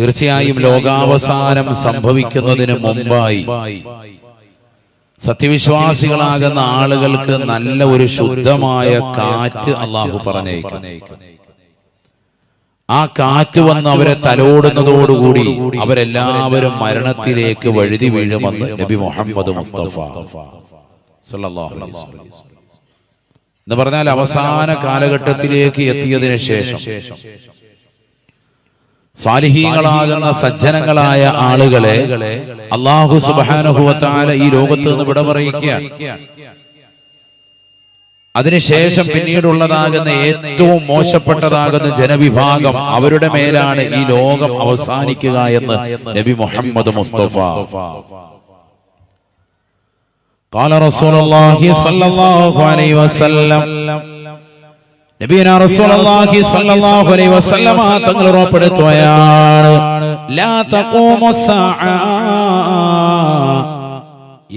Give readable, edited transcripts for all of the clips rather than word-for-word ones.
തീർച്ചയായും ലോകാവസാനം സംഭവിക്കുന്നതിന് മുമ്പായി സത്യവിശ്വാസികളാകുന്ന ആളുകൾക്ക് നല്ല ഒരു ശുദ്ധമായ കാറ്റ് അള്ളാഹു പറഞ്ഞേക്കും. ആ കാറ്റ് വന്ന് അവരെ തലോടുന്നതോടുകൂടി അവരെല്ലാവരും മരണത്തിലേക്ക് വഴുതി വീഴുമെന്ന് നബി മുഹമ്മദ് മുസ്തഫ സല്ലല്ലാഹു അലൈഹി വസല്ലം. എന്ന് പറഞ്ഞാൽ അവസാന കാലഘട്ടത്തിലേക്ക് എത്തിയതിനു ശേഷം സാലിഹീങ്ങളാകുന്ന സജ്ജനങ്ങളായ ആളുകളെ അല്ലാഹു സുബ്ഹാനഹു വ തആല ഈ ലോകത്ത് നിന്ന് വിട പറയിക്കുകയാണ്. അതിനുശേഷം പിന്നീടുള്ളതാകുന്ന ഏറ്റവും മോശപ്പെട്ടതാകുന്ന ജനവിഭാഗം അവരുടെ മേലാണ് ഈ ലോകം അവസാനിക്കുക എന്ന് നബി മുഹമ്മദ് മുസ്തഫ ഖാല റസൂലുള്ളാഹി സ്വല്ലല്ലാഹു അലൈഹി വസല്ലം. നബിയനാ റസൂലുള്ളാഹി സ്വല്ലല്ലാഹു അലൈഹി വസല്ലം തങ്ങൾ ഉറപ്പെടുത്തുകയാണ്, ലാ തഖൂമുസ്സാഅ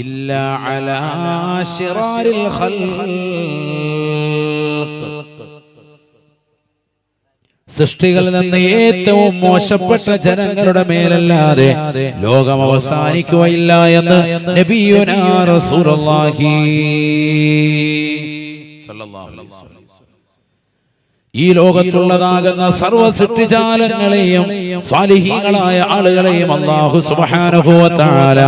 ഇല്ലാ അലാ ശിറാരിൽ ഖൽഖ്. സൃഷ്ടികളിൽ നിന്ന് ഏറ്റവും മോശപ്പെട്ട ജനങ്ങളുടെ മേലല്ലാതെ ലോകം അവസാനിക്കുകയില്ല എന്ന് നബിയുനാ റസൂലുള്ളാഹി സ്വല്ലല്ലാഹു അലൈഹി വസല്ലം. ഈ ലോകത്തുള്ളതാകുന്ന സർവ്വ സൃഷ്ടിജാലങ്ങളെയും സാലിഹീങ്ങളായ ആളുകളെയും അല്ലാഹു സുബ്ഹാനഹു വ തആല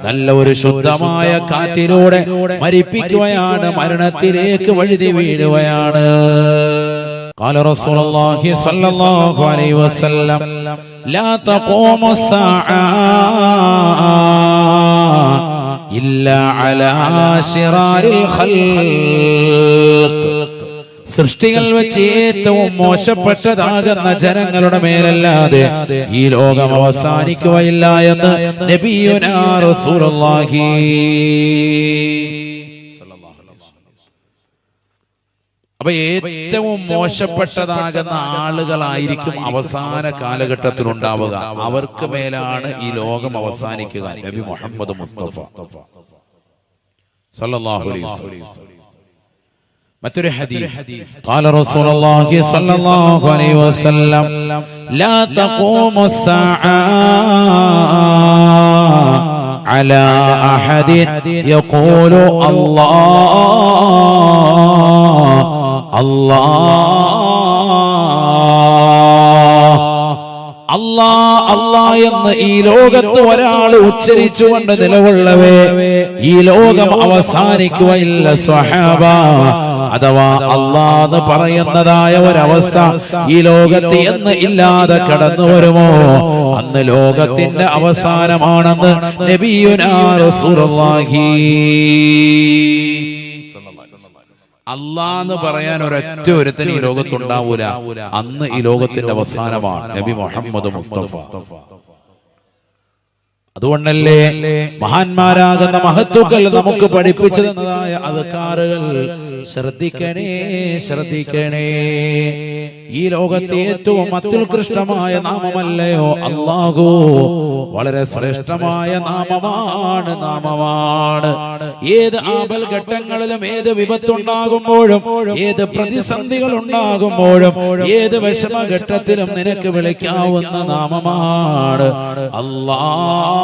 നല്ല ഒരു ശുദ്ധമായ കാറ്റിലൂടെ മരിപ്പിക്കുകയാണ്, മരണത്തിലേക്ക് വഴുതി വീഴുകയാണ്. ഖാല റസൂലുള്ളാഹി സ്വല്ലല്ലാഹു അലൈഹി വസല്ലം, ലാ തഖൂമുസ്സാഅ ഇല്ലാ അലാ ശിറാരിൽ ഖൽഖ്. സൃഷ്ടികൾ വെച്ച് ഏറ്റവും മോശപ്പെട്ടതാകുന്ന ജനങ്ങളുടെ മേലല്ലാതെ ഈ ലോകം അവസാനിക്കുകയില്ല എന്ന് നബിയുനാ റസൂലുള്ളാഹി. അപ്പൊ ഏറ്റവും മോശപ്പെട്ടതാകുന്ന ആളുകളായിരിക്കും അവസാന കാലഘട്ടത്തിൽ ഉണ്ടാവുക. അവർക്ക് മേലാണ് ഈ ലോകം അവസാനിക്കുക. നബി മുഹമ്മദ് മുസ്തഫ സല്ലല്ലാഹു അലൈഹി വസല്ലം. മറ്റൊരു ഹദീസ്, ഖാല റസൂലുള്ളാഹി സ്വല്ലല്ലാഹു അലൈഹി വസല്ലം, ലാ തഖൂമുസ്സാഅ അലാ അഹദിൻ യഖൂലു അല്ലാഹ് അല്ലാഹ് എന്ന് ഈ ലോകത്ത് ഒരാൾ ഉച്ചരിച്ചുകൊണ്ട് നിലകൊള്ളവേ ഈ ലോകം അവസാനിക്കുകയില്ല സ്വഹാബ. അഥവാ അല്ലാഹ് പറയുന്നതായ ഒരവസ്ഥ ഈ ലോകത്ത് എന്ന് ഇല്ലാതെ കടന്നു വരുമോ അന്ന് ലോകത്തിന്റെ അവസാനമാണെന്ന് നബിയുനാ റസൂലുള്ളാഹി. അല്ലാഹ് പറയാൻ ഒരൊറ്റ ഒരുത്തൻ ഈ ലോകത്തുണ്ടാവൂല, അന്ന് ഈ ലോകത്തിന്റെ അവസാനമാണ് നബി മുഹമ്മദ് മുസ്തഫ. അതുകൊണ്ടല്ലേ മഹാന്മാരാകുന്ന മഹത്തുക്കൾ നമുക്ക് പഠിപ്പിച്ചു തന്നതായ അദ്കാറുകൾ ശ്രദ്ധിക്കണേ ശ്രദ്ധിക്കണേ. ഈ ലോകത്തെ ഏറ്റവും അത്യുത്കൃഷ്ടമായ നാമമല്ലയോ അല്ലാഹു? വളരെ ശ്രേഷ്ഠമായ നാമമാണ്. ഏത് ആപൽ ഘട്ടങ്ങളിലും, ഏത് വിപത്തുണ്ടാകുമ്പോഴും, ഏത് പ്രതിസന്ധികൾ ഉണ്ടാകുമ്പോഴും, ഏത് വിഷമഘട്ടത്തിലും നിനക്ക് വിളിക്കാവുന്ന നാമമാണ് അല്ലാഹ്.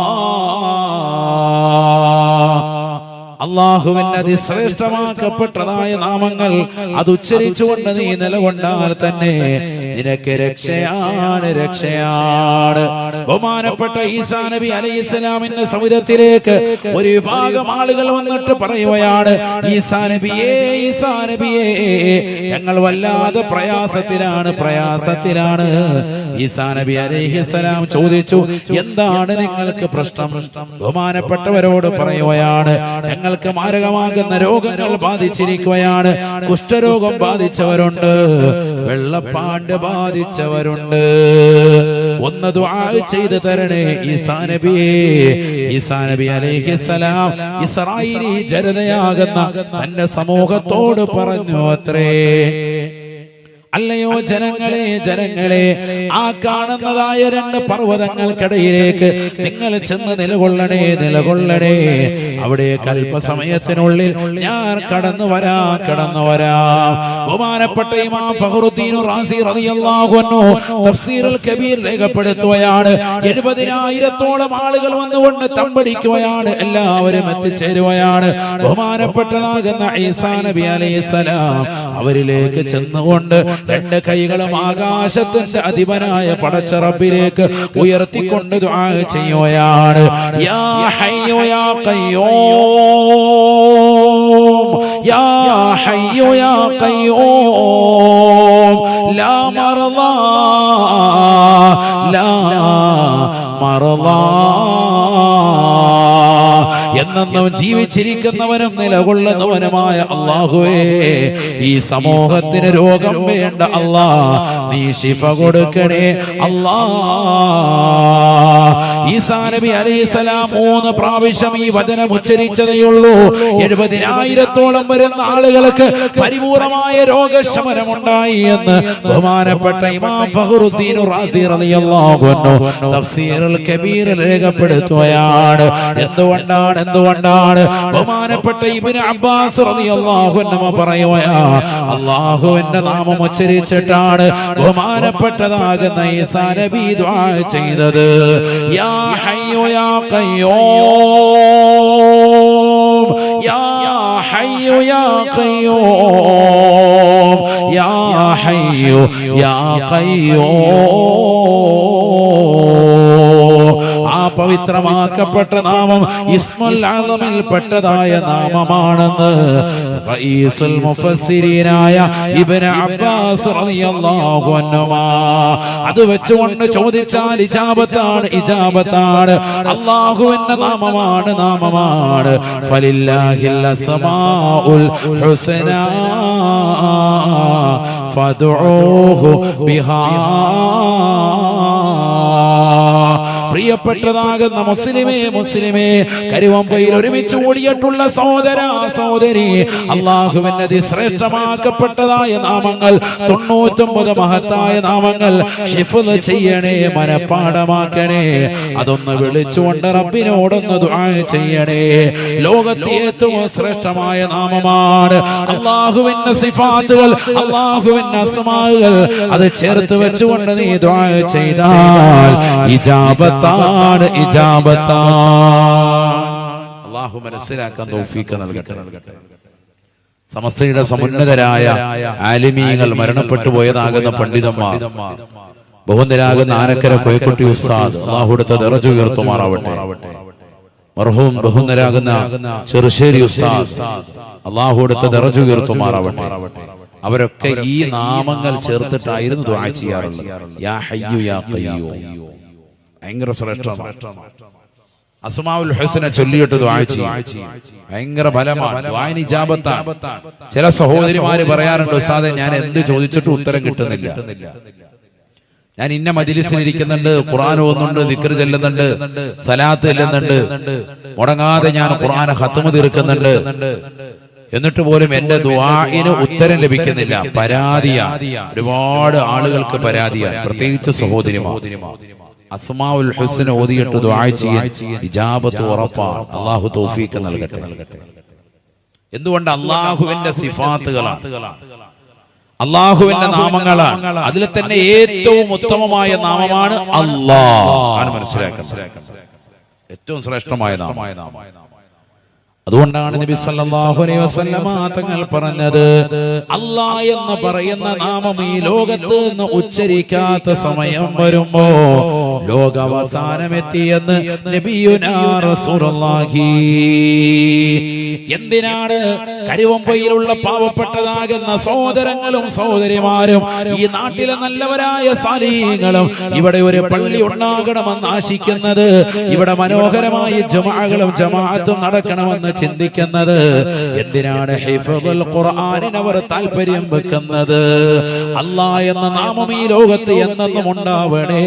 അല്ലാഹുവിന്റെ അതിശ്രേഷ്ഠമാക്കപ്പെട്ടതായ നാമങ്ങൾ അത് ഉച്ചരിച്ചുകൊണ്ട് നീ നിലകൊണ്ടാൽ തന്നെ നിനക്ക് രക്ഷയാണ്, രക്ഷയാണ്. ബഹുമാനപ്പെട്ട ഈസാ നബി അലൈഹിസ്സലാമിന്റെ സൗദത്തിലേക്ക് ഒരു വിഭാഗം ആളുകൾ വന്നിട്ട് പറയുകയാണ്, ഈസാ നബിയേ, ഈസാ നബിയേ, ഞങ്ങൾ വല്ലാതെ പ്രയാസത്തിലാണ്. ഈസാ നബി അലൈഹിസ്സലാം ചോദിച്ചു, എന്താണ് നിങ്ങൾക്ക് പ്രശ്നം? ബഹുമാനപ്പെട്ടവരോട് പറയുകയാണ്, ഞങ്ങൾക്ക് മാരകമാകുന്ന രോഗങ്ങൾ ബാധിച്ചിരിക്കുകയാണ്. കുഷ്ഠരോഗം ബാധിച്ചവരുണ്ട്, വെള്ളപ്പാണ്ട് ബാധിച്ചവരുണ്ട്. ഒന്ന് ദുആ ചെയ്തു തരണേ ഈസാ നബിയേ. ഈസാ നബി അലൈഹിസ്സലാം ഇസ്രായേലി ജനതയാകുന്ന തന്റെ സമൂഹത്തോട് പറഞ്ഞു അത്രേ, അല്ലയോ ജനങ്ങളെ ജനങ്ങളെ, ആ കാണുന്നതായ രണ്ട് പർവ്വതങ്ങൾക്കിടയിലേക്ക് നിങ്ങൾ ചെന്ന് നിലകൊള്ളണേ നിലകൊള്ളണേ. അവിടെ അല്പസമയത്തിനുള്ളിൽ ഞാൻ കടന്നു വരാം. ബഹുമാനപ്പെട്ട ഇമാം ഫഖറുദ്ദീൻ റാസി റളിയല്ലാഹു അൻഹു തഫ്സീറുൽ കബീർ രേഖപ്പെടുത്തുകയാണ്. 70,000-ഓളം ആളുകൾ വന്നുകൊണ്ട് തമ്പടിക്കുകയാണ്. എല്ലാവരും എത്തിച്ചേരുകയാണ്. ബഹുമാനപ്പെട്ടതാകുന്ന ഈസാ നബി അലൈഹിസ്സലാം അവരിലേക്ക് ചെന്നുകൊണ്ട് രണ്ട് കൈകളും ആകാശത്തിന്റെ അധിപനായ പടച്ച റബ്ബിലേക്ക് ഉയർത്തിക്കൊണ്ട് ദുആ ചെയ്യുകയാണ്. യാ ഹയ്യു യാ ഖയ്യൂം, യാ ഹയ്യു യാ ഖയ്യൂം, ലാ മർളാ ലാ മർളാ. എന്നും ജീവിച്ചിരിക്കുന്നവനും നിലകൊള്ളുന്നവനുമായ അല്ലാഹുവേ, ഈ സമൂഹത്തിന് രോഗം വേണ്ട അല്ലാ, നീ ശിഫ കൊടുക്കണേ അല്ലാ. ഈസാ നബി അലൈഹിസ്സലാം 3 പ്രാവശ്യം ഈ വചനം ഉച്ചരിച്ചതേയുള്ളൂ. 70,000-ഓളം വരുന്ന ആളുകൾക്ക് പരിപൂർണമായ രോഗശമനമുണ്ടായി എന്ന് ബഹുമാനപ്പെട്ട ഇമാം ഫഖറുദ്ദീൻ റാസി റളിയല്ലാഹു അൻഹു തഫ്സീറുൽ കബീർ രേഖപ്പെടുത്തുകയാണ്. എന്തുകൊണ്ടാണ് ബഹുമാനപ്പെട്ട ഇബ്നു അബ്ബാസ് റളിയല്ലാഹു അൻഹു പറയുകയാണ്, അല്ലാഹുവിന്റെ നാമം ഉച്ചരിച്ചിട്ടാണ് ബഹുമാനപ്പെട്ടതാകുന്ന ഈസാ നബി ദുആ ചെയ്തത്. യാ ഹയ്യു യാ ഖയ്യൂം, യാ ഹയ്യു യാ ഖയ്യൂം, യാ ഹയ്യു യാ ഖയ്യൂം. ആ പവിത്രമാക്കപ്പെട്ട നാമം ഇസ്മുൽ അഅ്ലമിൽ പെട്ടതായ നാമമാണെന്ന് റഈസുൽ മുഫസ്സിരീനായ ഇബ്നു അബ്ബാസ് റളിയല്ലാഹു അൻഹുമാ അത് വെച്ചുകൊണ്ട് ചോദിച്ചാൽ ഇജാബത്താണ്. അല്ലാഹുവിന്റെ നാമമാണ്. ഫലില്ലാഹിൽ അസ്മാഉൽ ഹുസ്നാ ഫദ്ഉഹു ബിഹാ. പ്രിയപ്പെട്ടതാകുന്ന മുസ്ലിമേ, കരുവമ്പയിൽ ഒരുമിച്ച് ഓടിയിട്ടുള്ള സഹോദരി, അല്ലാഹുവിന്റെ അതിശ്രേഷ്ഠമാക്കപ്പെട്ടതായ നാമങ്ങൾ 99 മഹത്തായ നാമങ്ങൾ ഹിഫ്ള് ചെയ്യണേ, മനപ്പാഠമാക്കണേ. അതൊന്ന് വിളിച്ചുകൊണ്ട് റബ്ബിനോടൊന്ന് ദുആ ചെയ്യണേ. ലോകത്തെ ഏറ്റവും ശ്രേഷ്ഠമായ നാമമാണ് അല്ലാഹുവിന്റെ സിഫാത്തുകൾ, അല്ലാഹുവിന്റെ അസ്മാഉകൾ. അത് ചേർത്ത് വെച്ചുകൊണ്ട് നീ ദുആ ചെയ്താൽ ഇജാബത്താണ്. അല്ലാഹു മനസ്സിലാക്കാൻ തൗഫീഖ് നൽകട്ടെ. സമസ്തയുടെ സമുന്നതരായ ആലിമീങ്ങൾ, മരണപ്പെട്ടു പോയതാകുന്ന പണ്ഡിതന്മാർ, ബഹുന്തരാകുന്ന ആനക്കര കോയക്കുട്ടി ഉസ്താദ്, അല്ലാഹുവിന്റെ ദറജ ഉയർത്തുമാറാവട്ടെ. മർഹൂം ബഹുന്തരാകുന്ന ചെറുശ്ശേരി ഉസ്താദ്, അല്ലാഹുവിന്റെ ദറജ ഉയർത്തുമാറാവട്ടെ. അവരൊക്കെ ഈ നാമങ്ങൾ ചേർത്തിട്ടായിരുന്നു ദുആ ചെയ്യാറുള്ളത്. യാ ഹയ്യു യാ ഖയ്യൂം ഭയങ്കര ശ്രേഷ്ഠമാണ്. അസ്മാഉൽ ഹുസ്ന ചൊല്ലിയിട്ട് ദുആ ചെയ്യും, ഭയങ്കര ബലമാണ്, ദുആഇന് ഇജാബത്താണ്. ചില സഹോദരിമാര് പറയാറുണ്ട്, ഉസ്താദേ ഞാൻ എന്ത് ചോദിച്ചിട്ടും ഉത്തരം കിട്ടുന്നില്ല. ഞാൻ ഇന്ന മജ്ലിസിൽ ഇരിക്കുന്നുണ്ട്, ഖുർആൻ ഓതുന്നുണ്ട്, ദിക്ർ ചൊല്ലുന്നുണ്ട്, സലാത്ത് ചൊല്ലുന്നുണ്ട്, മുടങ്ങാതെ ഞാൻ ഖുർആൻ ഖത്മ് തീർക്കുന്നുണ്ട്, എന്നിട്ട് പോലും എന്റെ ദുആഇന് ഉത്തരം ലഭിക്കുന്നില്ല. പരാതിയാണ്, ഒരുപാട് ആളുകൾക്ക് പരാതിയാണ്, പ്രത്യേകിച്ച് സഹോദരിമാർ. അസ്മാഉൽ ഹുസ്ന ഓതിയിട്ട് ദുആ ചെയ്യാൻ ഇജാബത്ത് ഉറപ്പാണ്. അല്ലാഹു തൗഫീഖ് നൽകട്ടെ. എന്തുകൊണ്ട്? അല്ലാഹുവിന്റെ സിഫാത്തുകളാണ്, അല്ലാഹുവിന്റെ നാമങ്ങളാണ്. അതിൽ തന്നെ ഏറ്റവും ഉത്തമമായ നാമമാണ് അല്ലാഹ്. മനസ്സിലാക്കണം, ഏറ്റവും ശ്രേഷ്ഠമായ നാമം. അതുകൊണ്ടാണ് നബി സല്ലല്ലാഹു അലൈഹി വസല്ലം തങ്ങൾ പറഞ്ഞത്, അല്ലാഹ് എന്ന് പറയുന്ന നാമം ഈ ലോകത്ത് നിന്ന് ഉച്ചരിക്കാത്ത സമയം വരുമ്പോ ലോകാവസാനമെത്തിയെന്ന് നബിയുനാ റസൂലുള്ളാഹി. എന്തിനാണ്? കരുവമ്പയിലുള്ള പാവപ്പെട്ടതാകുന്ന സഹോദരങ്ങളും സഹോദരിമാരും ഈ നാട്ടിലെ നല്ലവരായ സാലിഹീങ്ങളും ഇവിടെ ഒരു പള്ളി ഉണ്ടാകണമെന്ന് ആശിക്കുന്നത്, ഇവിടെ മനോഹരമായ ജുമുഅകളും ജമാഅത്തും നടക്കണമെന്ന് ചിന്തിക്കുന്നത്. എന്തിനാണ്? ഹിഫ്ളുൽ ഖുർആനിന് അവർ താല്പര്യം വെക്കുന്നത്. അല്ലാഹ് എന്ന നാമം ഈ ലോകത്ത് എന്നെന്നും ഉണ്ടാവണേ.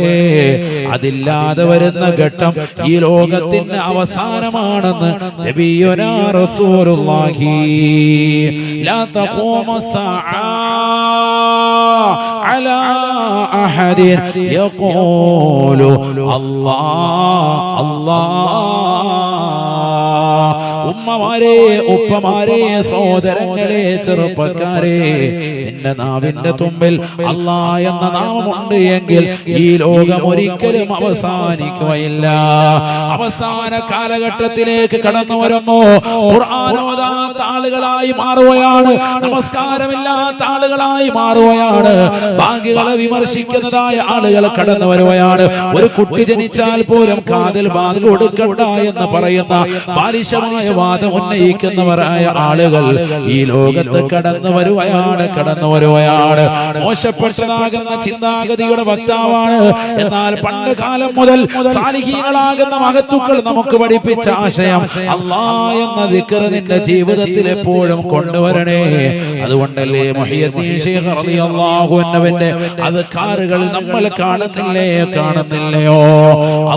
അതില്ലാതെ വരുന്ന ഘട്ടം ഈ ലോകത്തിന്റെ അവസാനമാണെന്ന് നബിയുനാ റസൂലുള്ളാഹി. ലാ തഖൂമു സ്സാഅ على أحد يقول الله ഉമ്മമാരെ, ഉപ്പമാരെ, സഹോദരങ്ങളെ, ചെറുപ്പക്കാരെ, നിന്റെ നാവിന്റെ തുമ്പിൽ അല്ലാഹ് എന്ന നാമമുണ്ട് എങ്കിൽ ഈ ലോകം ഒരിക്കലും അവസാനിക്കുകയില്ല. അവസാന കാലഘട്ടത്തിലേക്ക് കടന്നു വരുന്നു. ഖുർആൻ ഓതാത്ത ആളുകളായി മാറുകയാണ്, നമസ്കാരമില്ലാത്ത ആളുകളായി മാറുകയാണ്, ബാങ്കുകളെ വിമർശിക്കുന്നതായ ആളുകൾ കടന്നു വരുകയാണ്. ഒരു കുട്ടി ജനിച്ചാൽ പോലും കാതിൽ ബാങ്ക് കൊടുക്കണ്ട എന്ന് പറയുന്ന ബാലിശമായ വാദം ഉന്നയിക്കുന്നവരായ ആളുകൾ ഈ ലോകത്ത് കടന്നു വരുകയാണ്. മോശപ്പെട്ടതാകുന്ന ചിന്താഗതിയുടെ വക്താവാണ്. എന്നാൽ പണ്ട് കാലം മുതൽ സാലിഹീങ്ങളാകുന്ന മഹത്തുക്കൾ നമുക്ക് പഠിപ്പിച്ച ആശയം അല്ലാഹ് എന്ന ദിക്ർ നിന്റെ ജീവിതത്തിൽ എപ്പോഴും കൊണ്ടുവരണേ. അതുകൊണ്ടല്ലേ മുഹയ്യിദ്ദീൻ ശൈഖ് റളിയല്ലാഹു അൻഹുവിന്റെ അദ്കാറുകൾ നമ്മൾ കാണുന്നില്ലയോ?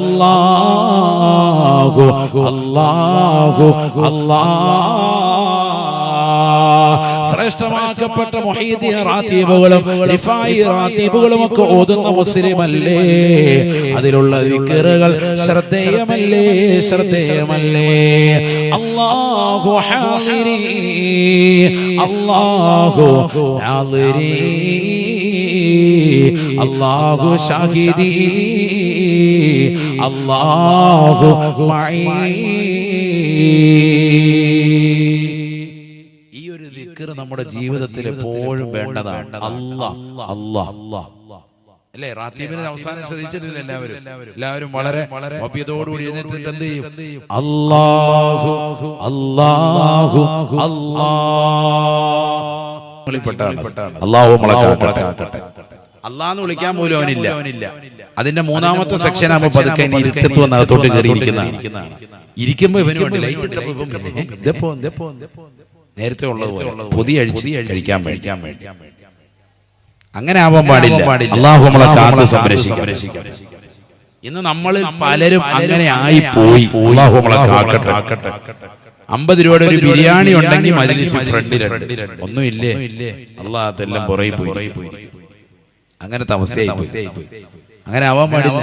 അല്ലാഹു അല്ലാഹു ശ്രേഷ്ഠമാക്കപ്പെട്ട മുഹയ്യിദ്ദീൻ റാത്തീബുകളും റിഫായി റാത്തീബുകളും ഒക്കെ ഓതുന്ന മുസ്ലിമല്ലേ? അതിലുള്ള ദിക്റുകൾ ശ്രദ്ധേയമല്ലേ? അല്ലാഹു ഹാദിരി, അല്ലാഹു നാദിരി, അല്ലാഹു ഷാഹിദി, അല്ലാഹു മഈ. ഈ ഒരു ദിക്ർ നമ്മുടെ ജീവിതത്തിൽ എപ്പോഴും വേണ്ടതാണ്. അല്ലേ? റാത്തീബിന്റെ അവസാനം ശ്രദ്ധിച്ചിട്ടില്ല എല്ലാവരും വളരെ ഭവ്യതയോടുകൂടി എഴുന്നേറ്റിട്ട് എന്ത് ചെയ്യും? അല്ലാഹു അല്ലാഹു അല്ലാഹു അല്ലാഹ് വിളിക്കാൻ പോലും അവനില്ല. അതിന്റെ മൂന്നാമത്തെ സെക്ഷൻ ആകുമ്പോൾ പതുക്കെ ഇരുക്കത്ത് വന്ന് അകത്തോട്ട് കയറിയിരിക്കുന്നതാണ്. ഇരിക്കുമ്പോ ഇവന് ലൈറ്റ് നേരത്തെ ഉള്ളത് പുതിയ അഴിച്ച് കഴിക്കാൻ വേണ്ടി. അങ്ങനെ ആവാൻ പാടില്ല. അല്ലാഹു നമ്മളെ കാത്ത് സംരക്ഷിക്കും. ഇന്ന് നമ്മൾ പലരും അങ്ങനെ ആയി പോയി. അല്ലാഹു നമ്മളെ കാക്കട്ടെ. 50 രൂപയുടെ ഒരു ബിരിയാണി ഉണ്ടെങ്കിൽ മജ്‌ലിസ് ഫ്രണ്ടിൽ ഒന്നുമില്ലേ? അല്ലാഹ് അതെല്ലാം പുറകെ പോയി. അങ്ങനത്തെ അവസ്ഥയായി. അങ്ങനെ ആവാൻ പാടില്ല.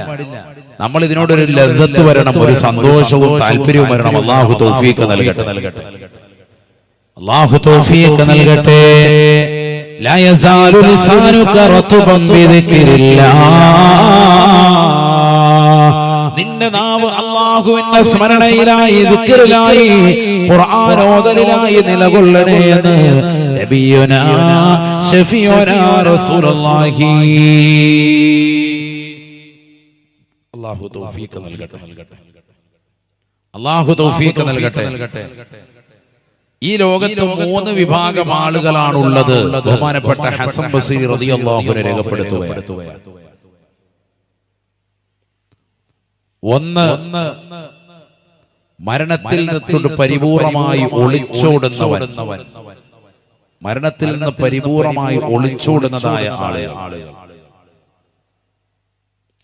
നമ്മൾ ഇതിനോടൊരു ലദ്ദത്ത് വരണം, ഒരു സന്തോഷവും താല്പര്യവും വരണം. അല്ലാഹു തൗഫീഖ് നൽകട്ടെ. അല്ലാഹു തൗഫീഖ് നൽകട്ടെ. ലാ യസാലു ലിസാനുക റത്ബൻ ബിദിക്രില്ലാഹ്. നിന്റെ നാവ് അല്ലാഹുവിന്റെ സ്മരണയിലായി, ദിക്റിലായി, ഖുർആൻ ഓതലിലായി നിലകൊള്ളണേ എന്ന് നബിയുനാ ശഫീഉനാ റസൂലുള്ളാഹി. അല്ലാഹു തൗഫീഖ് നൽകട്ടെ. അല്ലാഹു തൗഫീഖ് നൽകട്ടെ. ഈ ലോകത്ത് 3 വിഭാഗം ആളുകളാണുള്ളത്. ബഹുമാനപ്പെട്ട ഹസൻ ബസ്രി റളിയല്ലാഹു അൻഹു രേഖപ്പെടുത്തുകയാണ്. ഒന്ന്, മരണത്തിൽ നിന്ന് പരിപൂർണമായി ഒളിച്ചോടുന്നവൻ. മരണത്തിൽ നിന്ന് പരിപൂർണമായി ഒളിച്ചോടുന്നതായ ആളുകൾ.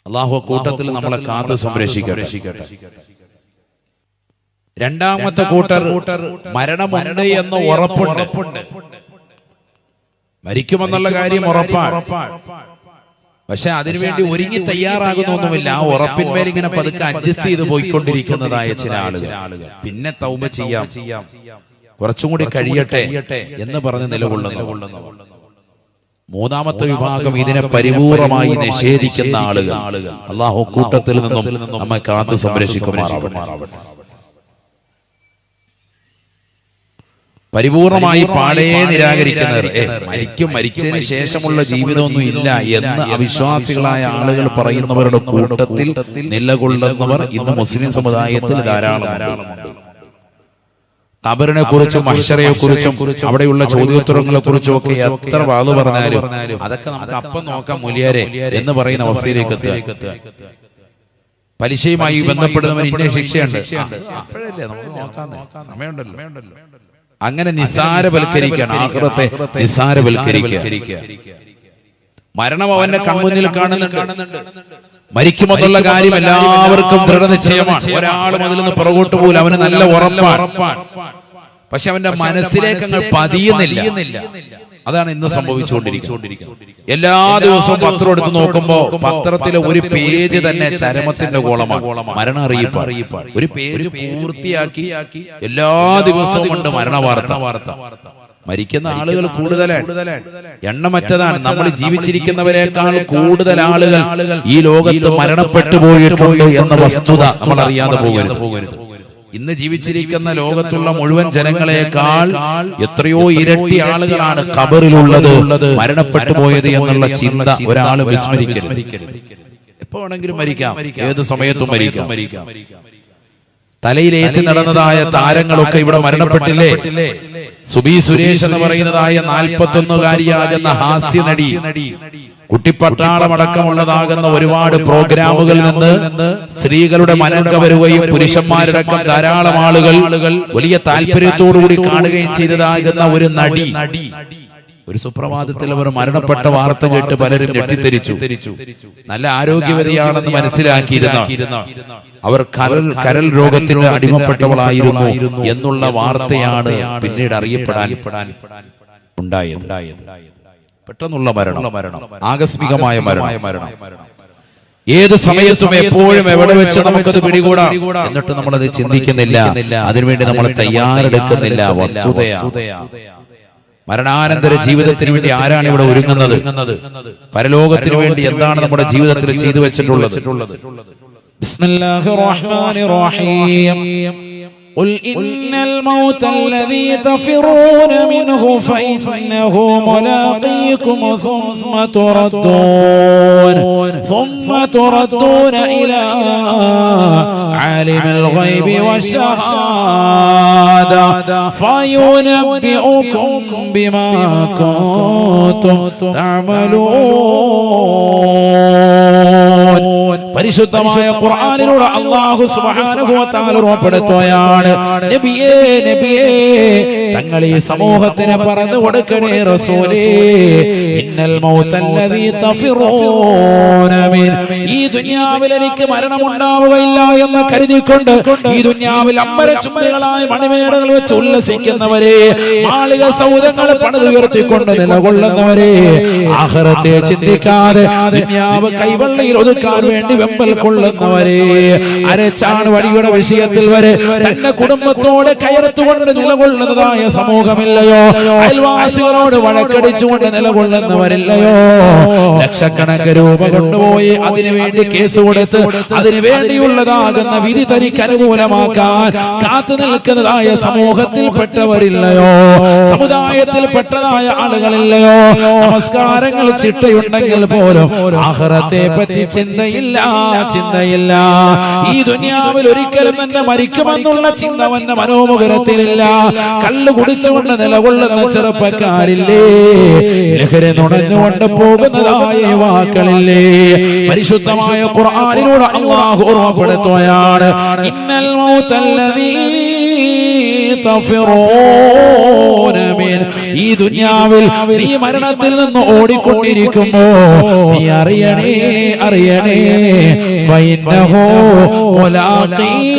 അല്ലാഹു കൂട്ടത്തിൽ നമ്മളെ കാത്ത് സംരക്ഷിക്കട്ടെ. രണ്ടാമത്തെ കൂട്ടർ മരണമുണ്ട് എന്ന് ഉറപ്പുണ്ട്, മരിക്കുമെന്നുള്ള കാര്യം ഉറപ്പാണ്. പക്ഷെ അതിനുവേണ്ടി ഒരുങ്ങി തയ്യാറാകുന്നൊന്നുമില്ല. ആ ഉറപ്പിന്മേൽ ഇങ്ങനെ പതുക്കെ അഡ്ജസ്റ്റ് ചെയ്ത് പോയിക്കൊണ്ടിരിക്കുന്നതായ ചില ആളുകൾ. പിന്നെ തൗബ ചെയ്യാം, കുറച്ചും കൂടി കഴിയട്ടെ എന്ന് പറഞ്ഞ് നിലകൊള്ളുന്നു. മൂന്നാമത്തെ വിഭാഗം ഇതിനെ പരിപൂർണമായി നിഷേധിക്കുന്ന ആളുകൾ. അല്ലാഹു കൂട്ടത്തിൽ നിന്നും നമ്മെ കാത്തു സംരക്ഷിക്കുമാറാവട്ടെ. പരിപൂർണമായി പാടേ നിരാകരിക്കുന്നവർ, മരിച്ചതിന് ശേഷമുള്ള ജീവിതമൊന്നും ഇല്ല എന്ന് അവിശ്വാസികളായ ആളുകൾ പറയുന്നവരുടെ കൂട്ടത്തിൽ നിലകൊള്ളുന്നവർ ഇന്ന് മുസ്ലിം സമുദായത്തിൽ ധാരാളമുണ്ട്. ഖബറിനെ കുറിച്ചും മഹ്ശറയെ കുറിച്ചും അവിടെയുള്ള ചോദ്യോത്തരങ്ങളെ കുറിച്ചും ഒക്കെ എത്ര വാദം പറഞ്ഞാലും അതൊക്കെ നമുക്ക് അപ്പം നോക്കാം മുലിയാരെ എന്ന് പറയുന്ന അവസ്ഥയിലേക്ക് എത്തുക. പലിശയുമായി ബന്ധപ്പെടുന്നവൻ ഇന്ന ശിക്ഷയുണ്ട്, അപ്പോഴല്ലേ നമുക്ക് നോക്കാം, സമയമുണ്ടല്ലോ. അങ്ങനെ നിസാരവൽക്കരിക്കുകയാണ്, ആഖിറത്തെ നിസാരവൽക്കരിക്കുക. മരണം അവന്റെ കൺമുന്നിൽ കാണുന്നുണ്ട്. മരിക്കുമെന്നുള്ള കാര്യം എല്ലാവർക്കും ദൃഢനിശ്ചയമാണ്. ഒരാളും അതിൽ നിന്ന് പുറകോട്ട് പോലും അവന് നല്ല ഉറപ്പാണ്. പക്ഷെ അവന്റെ മനസ്സിലേക്ക് അങ്ങ് പതിയുന്നില്ല. അതാണ് ഇന്ന് സംഭവിച്ചുകൊണ്ടിരിക്കുന്നത്. എല്ലാ ദിവസവും പത്രം എടുത്ത് നോക്കുമ്പോ പത്രത്തിലെ ഒരു പേജ് തന്നെ ചരമത്തിന്റെ കോളമാണ്, മരണ അറിയിപ്പ്. ഒരു പേജ് പൂർത്തിയാക്കി എല്ലാ ദിവസവും കൊണ്ട് മരണ വാർത്ത. മരിക്കുന്ന ആളുകൾ കൂടുതലാണ്, എണ്ണമറ്റതാണ്. നമ്മൾ ജീവിച്ചിരിക്കുന്നവരെക്കാൾ കൂടുതൽ ആളുകൾ ഈ ലോകത്ത് മരണപ്പെട്ടു പോയിട്ടുണ്ട് എന്ന വസ്തുത നമ്മൾ അറിയാതെ പോകരുത്. ഇന്ന് ജീവിച്ചിരിക്കുന്ന ലോകത്തുള്ള മുഴുവൻ ജനങ്ങളെക്കാൾ എത്രയോ ഇരട്ടി ആളുകളാണ് ഖബറിലുള്ളത്, മരണപ്പെട്ടു പോയത് എന്നുള്ള ചിന്ത ഒരാൾ വിസ്മരിക്കരുത്. എപ്പോ വേണമെങ്കിലും മരിക്കാം, ഏത് സമയത്തും മരിക്കാം. തലയിലേറ്റി നടന്നതായ താരങ്ങളൊക്കെ ഇവിടെ മരണപ്പെട്ടില്ലേ? സുബി സുരേഷ് എന്ന് പറയുന്നതായ 41-കാരിയാകുന്ന ഹാസ്യ നടി, കുട്ടിപ്പട്ടാളമടക്കമുള്ളതാകുന്ന ഒരുപാട് പ്രോഗ്രാമുകളിൽ നിന്ന് സ്ത്രീകളുടെ മനം കവരുകയും പുരുഷന്മാരടക്കം ധാരാളം ആളുകൾ വലിയ താല്പര്യത്തോടുകൂടി കാണുകയും ചെയ്തതാകുന്ന ഒരു നടി ഒരു സുപ്രഭാതത്തിൽ അവർ മരണപ്പെട്ട വാർത്ത കേട്ട് പലരും ഞെട്ടിത്തെരിച്ചു. നല്ല ആരോഗ്യവതിയാണെന്ന് മനസ്സിലാക്കിയിരുന്ന അവർ കരൾ രോഗത്തിന് അടിമപ്പെട്ടവളായിരുന്നു എന്നുള്ള വാർത്തയാണ് പിന്നീട് അറിയപ്പെടാൻ ഉണ്ടായത്. പെട്ടെന്നുള്ള മരണം, ആകസ്മികമായ മരണം. ഏത് സമയത്തും എപ്പോഴും എവിടെ വെച്ച് നമുക്കത് പിടികൂടാം. എന്നിട്ട് നമ്മളത് ചിന്തിക്കുന്നില്ല, അതിനുവേണ്ടി നമ്മൾ തയ്യാറെടുക്കുന്നില്ല. വസ്തുതയാണ്. മരണാനന്തര ജീവിതത്തിന് വേണ്ടി ആരാണ് ഇവിടെ ഒരുങ്ങുന്നത്? പരലോകത്തിന് വേണ്ടി എന്താണ് നമ്മുടെ ജീവിതത്തിൽ ചെയ്തു വെച്ചിട്ടുള്ളത്? ബിസ്മില്ലാഹിർ റഹ്മാനിർ റഹീം. قل إن الموت الذي تفرون منه فإنه ملاقيكم ثم تردون إلى عالم الغيب والشهادة فينبئكم بما كنتم تعملون. പരിശുദ്ധമായ ഖുർആനിലൂടെ അല്ലാഹു സുബ്ഹാനഹു വ തആല ഉറപ്പെടുത്തുകയാണ്, നബിയേ തങ്ങൾ ഈ സമൂഹത്തിന് പറഞ്ഞു കൊടുക്കണേ റസൂലേ, ഇന്നൽ മൗതല്ലദീ തഫിറൂന മിൻ, ഈ ദുനിയാവിൽ എനിക്ക് മരണമുണ്ടാവുകയില്ല എന്ന് കരുതിക്കൊണ്ട് ഈ ദുനിയാവിൽ അമ്പരച്ചുംബികളായ മണിമേടകൾ വെച്ച് ഉല്ലസിക്കുന്നവരെ, മാളിക സൗധങ്ങൾ പണിതുയർത്തിക്കൊണ്ട് നിലകൊള്ളുന്നവരെ, ആഖിറത്തെ ചിന്തിക്കാതെ ദുനിയാവ് കൈവെള്ളയിൽ ഒതുക്കാൻ വേണ്ടി വെമ്പൽ കൊള്ളുന്നവരെ, അരച്ചാണ് വടിയുടെ വിഷയത്തിൽ വരെ തന്റെ കുടുംബത്തോടെ കയർത്തുകൊണ്ട് നിലകൊള്ളുന്നതായ സമൂഹമില്ലയോ? അയൽവാസികളോട് വഴക്കടിച്ചുകൊണ്ട് നിലകൊള്ളുന്നവരില്ലയോ? ലക്ഷക്കണക്കിന് രൂപ കൊണ്ടുപോയി അതിനുവേണ്ടി കേസ് കൊടുത്ത് അതിനു വേണ്ടിയുള്ളതാകുന്ന വിധി തനിക്ക് അനുകൂലമാക്കാൻ കാത്തു നിൽക്കുന്നതായ സമൂഹത്തിൽപ്പെട്ടവരില്ലയോ? സമുദായത്തിൽപ്പെട്ടതായ ആളുകളില്ലയോ? നമസ്കാരങ്ങൾ ചിട്ടയുണ്ടെങ്കിൽ പോലും ആഖിറത്തെ പറ്റി ചിന്തയില്ല. ഈ ദുനിയാവിൽ ഒരിക്കലും തന്നെ മരിക്കുമെന്നുള്ള ചിന്ത അവന്റെ മനോമുഖരത്തിലില്ല. കള്ളു കുടിച്ചുകൊണ്ട് നിലകൊള്ളുന്ന ചെറുപ്പക്കാരില്ലേ? ലഹരി നുണഞ്ഞുകൊണ്ട് പോകുന്നതായ യുവാക്കളില്ലേ? പരിശുദ്ധമായ ഖുർആനിലൂടെ അല്ലാഹു ഓർമ്മപ്പെടുത്തുകയാണ്, ഇന്നൽ മൗതല്ലദീ തഫിറൂന മിൻ, ഈ ദുനിയാവിൽ നീ മരണത്തിൽ നിന്ന് ഓടിക്കൊണ്ടിരിക്കുമ്പോ നീ അറിയണേ ഫഇന്നഹു മുലാഖീകും,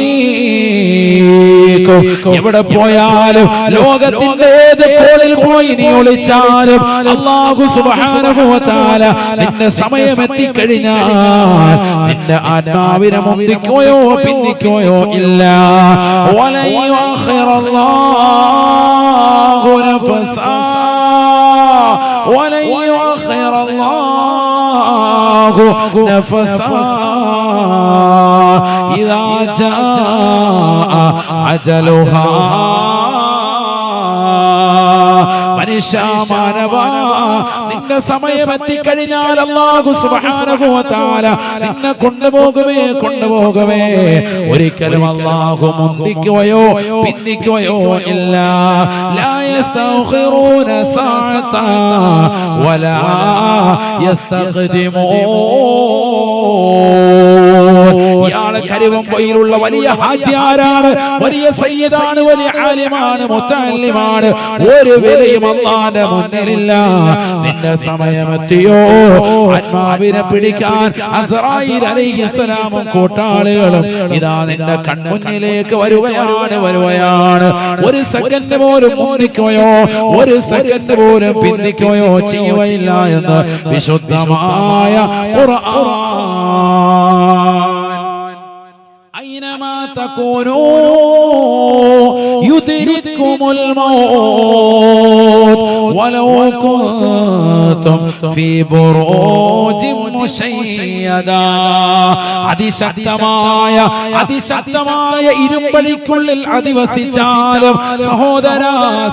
എവിടെ പോയാലും ലോകത്തിന്റെ ഏത് കോണിൽ പോയി നീ ഒളിച്ചാലും അല്ലാഹു സുബ്ഹാനഹു വ തആല നിന്റെ സമയം എത്തിക്കഴിഞ്ഞാൽ നിന്റെ ആത്മാവിനെ മുന്തിക്കുകയോ പിന്നിക്കുകയോ ഇല്ല. വലൻ യുഅഖിറല്ലാഹു നഫസാ വലൻ യുഅഖിറല്ലാഹു നഫസാ ഇദാ ജാഅ അജലുഹാ. മനുഷ്യമാനവാ, നിന്റെ സമയം എത്തിക്കഴിഞ്ഞാൽ അല്ലാഹു സുബ്ഹാനഹു വ തആല നിന്നെ കൊണ്ടുപോകുമേ. ഒരിക്കലും അല്ലാഹു മുന്തിക്കുകയോ പിന്നിക്കുകയോ ഇല്ല. ലാ യസ്തഖിറൂന സഅത വലാ യസ്തഖ്ദിമൂൻ. ഇയാൾ ഇയാള് കരുവമ്പൊയിലുള്ള വലിയ ഹാജിയാരാണ്, വലിയ സയ്യിദാണ്, വലിയ ആലിമാണ്, മുത്തഅല്ലിമാണ്. ഒരു വിലയും അല്ലാഹുവിന്റെ മുന്നിലില്ല. നിന്റെ സമയമെത്തിയോ ആത്മാവിനെ പിടിക്കാൻ അസ്റായീൽ അലൈഹിസ്സലാമും കൂട്ടാളികളും ഇതാ നിന്റെ കൺമുന്നിലേക്ക് വരുകയാണ്. ഒരു സെക്കൻഡ് പോലും മുന്നിക്കുകയോ ഒരു സെക്കൻഡ് പോലും പിന്തിക്കുകയോ ചെയ്യുകയില്ല എന്ന് വിശുദ്ധമായ ഖുർആൻ. أينما تكونوا يدرككم الموت ولو كنتم في بروج مشيدة. അതിശക്തമായ ഇരുമ്പലിക്കുള്ളിൽ അധിവസിച്ചാലും സഹോദര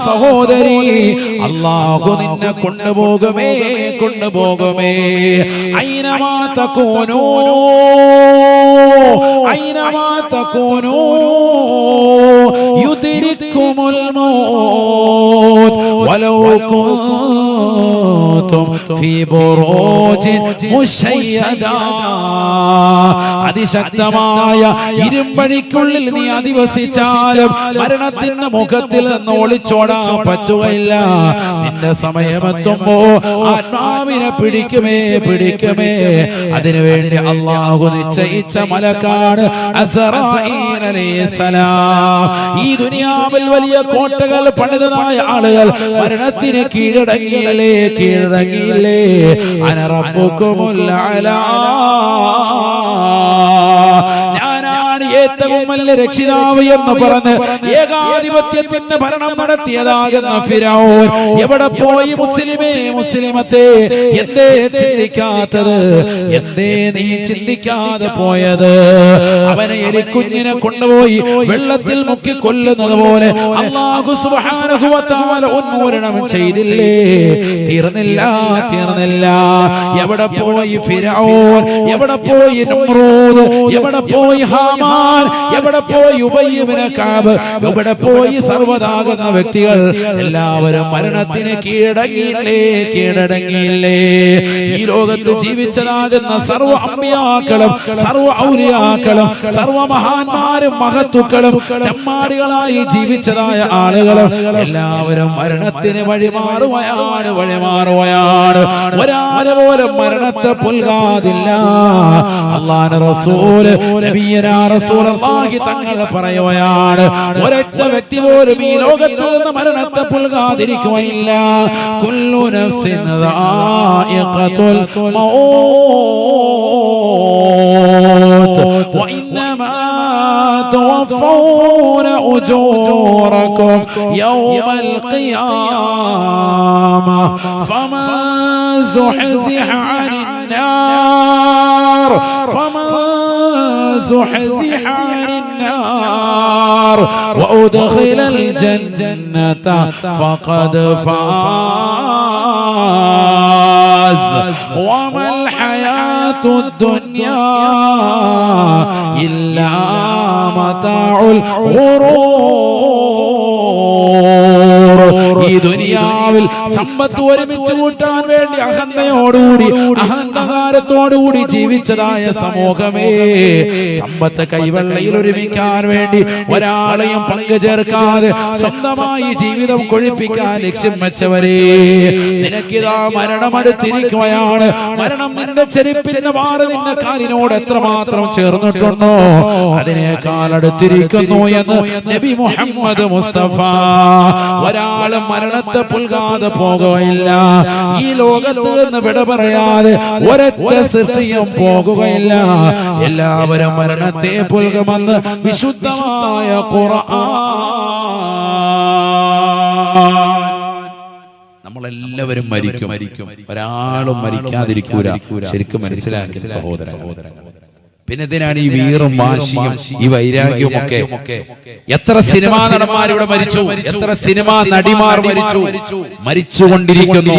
സഹോദരി അല്ലാഹു നിന്നെ കൊണ്ടുപോകുമേ. അയ്നമാ തകൂനൂ أينما تكونوا يدرككم الموت ولو كنتم في بروج مشيدة. അതിശക്തമായ ഇരുമ്പഴിക്കുള്ളിൽ നീ അധിവസിച്ചാലും മരണത്തിന്റെ മുഖത്തിൽ നിന്ന് ഒളിച്ചോടാൻ പറ്റുകയില്ല. നിന്റെ സമയമെത്തുമ്പോ ആത്മാവിനെ പിടിക്കുമേ. അതിനുവേണ്ടി അല്ലാഹു നിശ്ചയിച്ച മലക്കാണ് അസ്റായീൽ അലൈഹിസ്സലാം. ഈ ദുനിയാവിൽ വലിയ കോട്ടകൾ പണിതതായ ആളുകൾ മരണത്തിന് കീഴടങ്ങിയില്ലേ. അന റബ്ബുകുമുൽ അലാ, ഞാനാണ് ഏറ്റവും വലിയ രക്ഷിതാവ് എന്ന് പറഞ്ഞ് ഏകാധിപത്യത്തിന്റെ ഭരണം നടത്തിയതാകുന്ന ഫിറഔൻ എവിടെ പോയി? മുസ്ലിമത്തെ എന്തേ ചിന്തിക്കാത്തത്? എന്തേ നീ ചിന്തിക്കാതെ പോയത്? അവനെ എലിക്കുഞ്ഞിനെ കൊണ്ടുപോയി വെള്ളത്തിൽ മുക്കി കൊല്ലുന്നത് പോലെ അല്ലാഹു സുബ്ഹാനഹു വ തആല ഉന്മൂലനം ചെയ്തില്ലേ? തീർന്നില്ല. എവിടെ പോയി ഫിറഔൻ? എവിടെ പോയി നമ്രൂദ്? എവിടെ പോയി ഹാമാൻ? എവിടെ പോയി ഉബയ്യ് ഇബ്നു കഅബ്? എവിടെ പോയി സർവ്വതാകുന്ന വ്യക്തികൾ? എല്ലാവരും മരണത്തിന് കീഴടങ്ങിയില്ലേ. ഈ ലോകത്ത് ജീവിച്ചതാകുന്ന സർവ്വ അമ്പിയാക്കളും സർവ്വ ഔലിയാക്കളും സർവ്വ മഹാന്മാരും മഹത്തുക്കളും തെമ്മാടികളായി ജീവിച്ചതായ ആളുകളും എല്ലാവരും മരണത്തിന് വഴിമാറുകയാണ്. ഒരാളെ പോലും മരണത്തെ പുൽകാതില്ല. അല്ലാഹുവിന്റെ റസൂൽ നബിയനാ റസൂലുള്ളാഹി തങ്ങൾ പറയുകയാണ്, ഒരൊറ്റ വ്യക്തി പോലും ഈ ലോകത്ത് നിന്ന് മരണത്തെ പുൽകാതിരിക്കുകയില്ല. കുല്ലു നഫ്സിൻ ദായിഖത്തുൽ മൗത്ത് വഇന്നമാ തുവഫൗന ഉജൂറകും യൗമൽ ഖിയാമ ഫമൻ സുഹ്സിഹ അനിൻ നാർ عن النار وأدخل الجنة فقد فاز وما الحياة الدنيا إلا متاع الغرور. ഈ ദുനിയാവിൽ സമ്പത്ത് ഒരുമിച്ച് കൂട്ടാൻ വേണ്ടി അഹങ്കാരത്തോടുകൂടി ജീവിച്ചതായ സമൂഹമേ, സമ്പത്ത് കൈവെള്ളയിൽ ഒരുമിക്കാൻ വേണ്ടി ഒരാളെയും പങ്കു ചേർക്കാതെ സ്വന്തമായി ജീവിതം കൊഴിപ്പിക്കാൻ ലക്ഷ്യം വെച്ചവരെ, നിനക്കിതാ മരണമടുത്തിരിക്കുകയാണ്. മരണം നിന്റെ ചെരുപ്പിന്റെ മാറി നിന്റെ കാലിനോട് എത്രമാത്രം ചേർന്നിട്ടുണ്ടോ അതിനേക്കാൾ അടുത്തിരിക്കുന്നു എന്ന് നബി മുഹമ്മദ് മുസ്തഫ. ഒരാളും മരണത്തെ പുൽകാതെ പോകുകയില്ല. ഈ ലോകത്ത് നിന്ന് വിട പറയാതെ ഒരൊറ്റ സൃഷ്ടിയും പോകുകയില്ല. എല്ലാവരും മരണത്തെ പുൽകുമെന്ന് വിശുദ്ധമായ ഖുർആൻ. നമ്മളെല്ലാവരും മരിക്കും. ഒരാളും മരിക്കാതിരിക്കൂല. ശരിക്കും മനസ്സിലാക്കി സഹോദരൻ. പിന്നെ എന്തിനാണ് ഈ വീറും വാശിയും ഈ വൈരാഗ്യവും ഒക്കെ? എത്ര സിനിമാ നടന്മാർ ഇവിടെ മരിച്ചു, എത്ര സിനിമാ നടിമാർ മരിച്ചുകൊണ്ടിരിക്കുന്നു.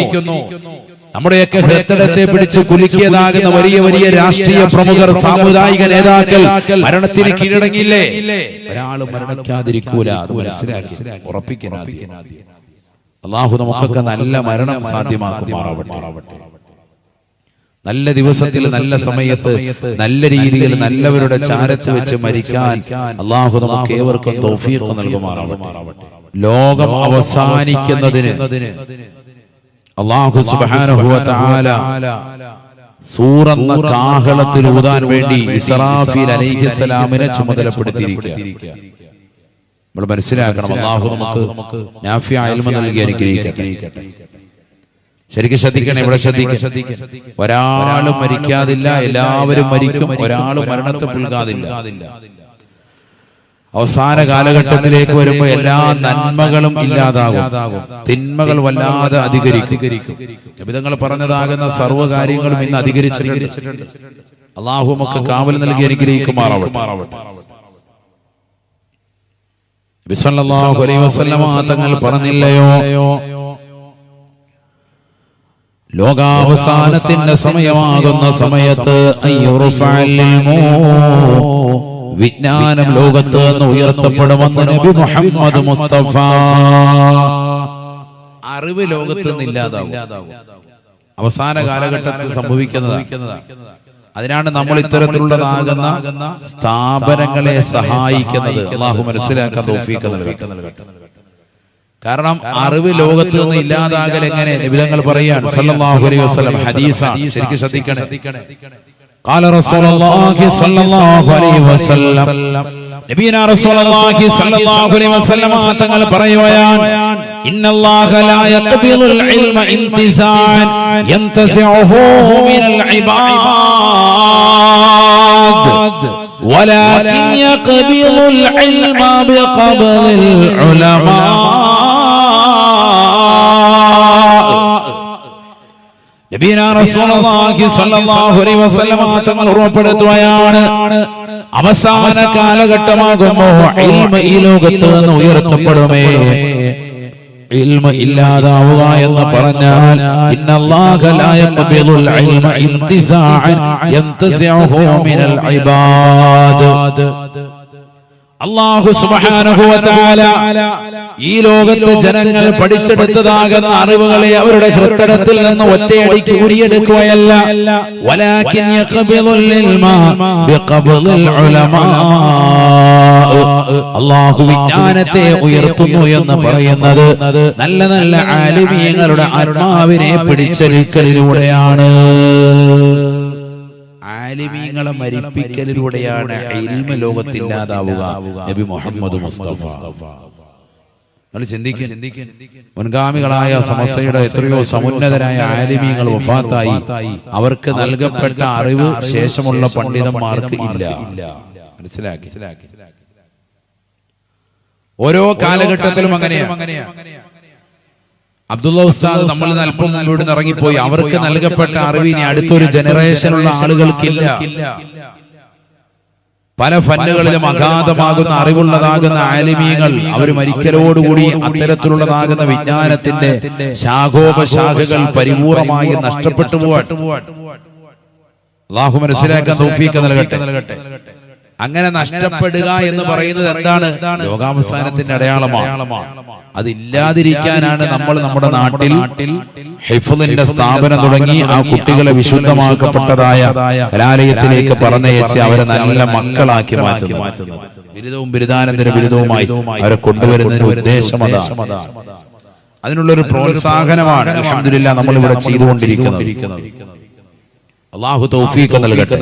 നമ്മുടെയൊക്കെ ഹൃദയത്തെ പിടിച്ച് കുലുക്കിയതാകുന്ന വലിയ വലിയ രാഷ്ട്രീയ പ്രമുഖർ, സാമുദായിക നേതാക്കൾ മരണത്തിന് കീഴടങ്ങിയില്ലേ? ഒരാളും മരണിക്കാതിരിക്കൂല. അത് മനസ്സിലാക്കി ഉറപ്പിക്കണം. അല്ലാഹു നമുക്കൊക്കെ നല്ല മരണം സാധ്യമാക്കുമാറാവട്ടെ. നല്ല ദിവസത്തിൽ നല്ല സമയത്ത് നല്ല രീതിയിൽ നല്ലവരുടെ ചാരത്ത് വെച്ച് മരിക്കാൻ അല്ലാഹു നമുക്ക് ഏവർക്കും തൗഫീഖ് നൽകുമാറാവട്ടെ. ലോകം അവസാനിക്കുന്നതിന് അല്ലാഹു സുബ്ഹാനഹു വ തആല സൂറന്ന കാഹളത്തിൽ ഊതാൻ വേണ്ടി ഇസ്രാഫീൽ അലൈഹിസ്സലാമിനെ ചുമതലപ്പെടുത്തിയിരിക്കുകയാണ്. നമ്മൾ മനസ്സിലാക്കണം, അല്ലാഹു നമുക്ക് നാഫിഅ ഇൽമ നൽകി അനുഗ്രഹിക്കട്ടെ. ശരിക്കും ശ്രദ്ധിക്കണം, ഇവിടെ ശ്രദ്ധിക്കണം. ഒരാളും മരിക്കാതില്ല, എല്ലാവരും മരിക്കും. ഒരാളും മരണത്തെ പുൽകാതില്ല. അവസാന കാലഘട്ടത്തിലേക്ക് വരുമ്പോൾ എല്ലാ നന്മകളും ഇല്ലാതാകും, തിന്മകൾ വല്ലാതെ അധികരിക്കും. നബിതങ്ങൾ പറഞ്ഞതാകുന്ന സർവ്വ കാര്യങ്ങളും ഇന്ന് അധികരിച്ചിട്ടുണ്ട്. അല്ലാഹു നമുക്ക് കാവൽ നൽകി അനുഗ്രഹിക്കുമാറാവട്ടെ. നബി സല്ലല്ലാഹു അലൈഹി വസല്ലമ തങ്ങൾ പറഞ്ഞില്ലയോ, ലോകാവസാനത്തിന്റെ സമയമാകുന്ന സമയത്ത് വിജ്ഞാനം ലോകത്ത് നിന്ന് ഉയർത്തപ്പെടുമെന്ന് നബി മുഹമ്മദ് മുസ്തഫ. അറിവ് ലോകത്ത് നിന്ന് ഇല്ലാതാവും, അവസാന കാലഘട്ടത്തിൽ സംഭവിക്കുന്നതാണ്. അതിനാണ് നമ്മൾ ഇത്തരത്തിലുള്ളതാകുന്ന സ്ഥാപനങ്ങളെ സഹായിക്കുന്നത്. അല്ലാഹു മനസ്സിലാക്കാൻ തൗഫീഖ് നൽകട്ടെ. കാരണം അറിവ് ലോകത്ത് നിന്ന് ഇല്ലാതാകൽ എങ്ങനെ? നബിതങ്ങൾ പറയാണ് സല്ലല്ലാഹു അലൈഹി വസല്ലം, ഹദീസാണ്, ശരിക്കും ശ്രദ്ധിക്കണേ. ഖാല റസൂലുള്ളാഹി സല്ലല്ലാഹു അലൈഹി വസല്ലം, നബിയനാ റസൂലുള്ളാഹി സല്ലല്ലാഹു അലൈഹി വസല്ലം തങ്ങൾ പറയുകയാണ്, ഇന്നല്ലാഹ ലാ യഖ്ബിലുൽ ഇൽമ ഇന്തിസാൻ യന്തസിഉഹു മിനൽ ഇബാദ് വലാകിൻ യഖ്ബിലുൽ ഇൽമ ബിഖബ്ലിൽ ഉലമാ. നബിയനാ റസൂലുള്ളാഹി സ്വല്ലല്ലാഹു അലൈഹി വസല്ലം തങ്ങൾ ഉറപ്പെടുത്തുകയാണ്, അവസാന കാലഘട്ടമാകുമ്പോൾ ഇൽമ ഈ ലോകത്ത് നിന്ന് ഉയർത്തപ്പെടുമേ. ഇൽമ ഇല്ലാതാവുക എന്ന് പറഞ്ഞാൽ ഇന്നല്ലാഹ ലാ യഖ്ബിലുൽ ഇൽമ ഇന്തിസാഅൻ യന്തസിഉഹു മിനൽ ഇബാദ്. അല്ലാഹു സുബ്ഹാനഹു വ തആല ഈ ലോകത്തെ ജനങ്ങൾ പഠിച്ചെടുത്തതാകുന്ന അറിവുകളെ അവരുടെ ഹൃദയത്തിൽ നിന്ന് ഒറ്റയടിക്ക് ഊരിയെടുക്കുകയല്ല, വലാകിൻ യഖ്ബിലുൽ ഇൽമ ബിഖബ്ലിൽ ഉലമാ. അല്ലാഹു വിജ്ഞാനത്തെ ഉയർത്തുന്നു എന്ന് പറയുന്നത് നല്ല നല്ല ആലിമീങ്ങളുടെ ആത്മാവിനെ പിടിച്ചെടുക്കലിലൂടെയാണ്, ആലിമീങ്ങളെ മരിപ്പിക്കലിലൂടെയാണ് ഇൽമ ലോകത്തില്ലാതാവുക. നബി മുഹമ്മദ് മുസ്തഫ. ചിന്തിക്കും, മുൻഗാമികളായ സമസ്തയുടെ എത്രയോ സമുന്നതരായ ആലിമീങ്ങൾ വഫാത്തായി. അവർക്ക് നൽകപ്പെട്ട അറിവ് ശേഷമുള്ള പണ്ഡിതന്മാർക്ക് ഇല്ല. മനസ്സിലാക്കി? ഓരോ കാലഘട്ടത്തിലും അങ്ങനെയാണ്. അബ്ദുള്ള ഉസ്താദ് നമ്മൾ അല്പം മുമ്പോട്ട് ഇറങ്ങിപ്പോയി. അവർക്ക് നൽകപ്പെട്ട അറിവ് ഇനി അടുത്തൊരു ജനറേഷനുള്ള ആളുകൾക്കില്ല. പല ഫന്നുകളിലും അഗാധമാകുന്ന അറിവുള്ളതാകുന്ന ആലിമീങ്ങൾ അവർ മരിക്കലോടുകൂടി അത്തരത്തിലുള്ളതാകുന്ന വിജ്ഞാനത്തിന്റെ ശാഖോപശാഖകൾ പരിപൂർണമായി നഷ്ടപ്പെട്ടു പോവാൻ അല്ലാഹു മനസ്സിലാക്കാൻ തൗഫീഖ് നൽകട്ടെ. അങ്ങനെ നഷ്ടപ്പെടുക എന്ന് പറയുന്നത് എന്താണ്? ലോകാവസാനത്തിന്റെ അടയാളമാണ്. അതില്ലാതിരിക്കാനാണ് നമ്മൾ നമ്മുടെ നാട്ടിൽ ഹിഫ്ളിന്റെ സ്ഥാപനം തുടങ്ങി ആ കുട്ടികളെ വിശുദ്ധമാക്കപ്പെട്ടതായ കലാലയത്തിലേക്ക് പറഞ്ഞയച്ച് അവരെ നല്ല മക്കളാക്കി മാറ്റുന്നത്. ബിരുദവും ബിരുദാനന്തര ബിരുദവുമായി അവരെ കൊണ്ടുവരുന്നതിന് ഉദ്ദേശം അതാണ്. അതിനുള്ളൊരു പ്രോത്സാഹനമാണ് അൽഹംദുലില്ലാ നമ്മൾ ഇവിടെ ചെയ്തുകൊണ്ടിരിക്കുന്നത്. അല്ലാഹു തൗഫീഖ് നൽകട്ടെ.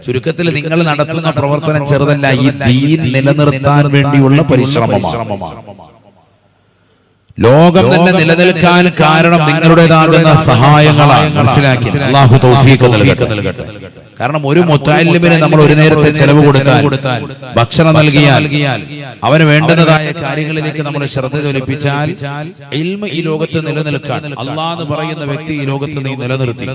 ചുരുക്കത്തിൽ നിങ്ങൾ നടത്തുന്ന പ്രവർത്തനം ചെറുതല്ല, ഈ ദീൻ നിലനിർത്താൻ വേണ്ടിയുള്ള പരിശ്രമമാണ്. ലോകം തന്നെ നിലനിൽക്കാൻ കാരണം നിങ്ങളുടേതാകുന്ന സഹായങ്ങളാണ്. മനസ്സിലാക്കി? അല്ലാഹു തൗഫീഖ് നൽകട്ടെ. കാരണം ഒരു മുത്തഅല്ലിമിന് നമ്മൾ ഒരു നേരത്തെ ചെലവ് കൊടുത്താൽ, ഭക്ഷണം നൽകിയാൽ, അവന് വേണ്ടുന്നതായ കാര്യങ്ങളിലേക്ക് നമ്മൾ ശ്രദ്ധ തൊലിപ്പിച്ചാൽ ഇൽമ ഈ ലോകത്ത് നിലനിൽക്കാൻ അല്ലാഹ് എന്ന് പറയുന്ന വ്യക്തി ഈ ലോകത്ത് നീ നിലനിർത്തി.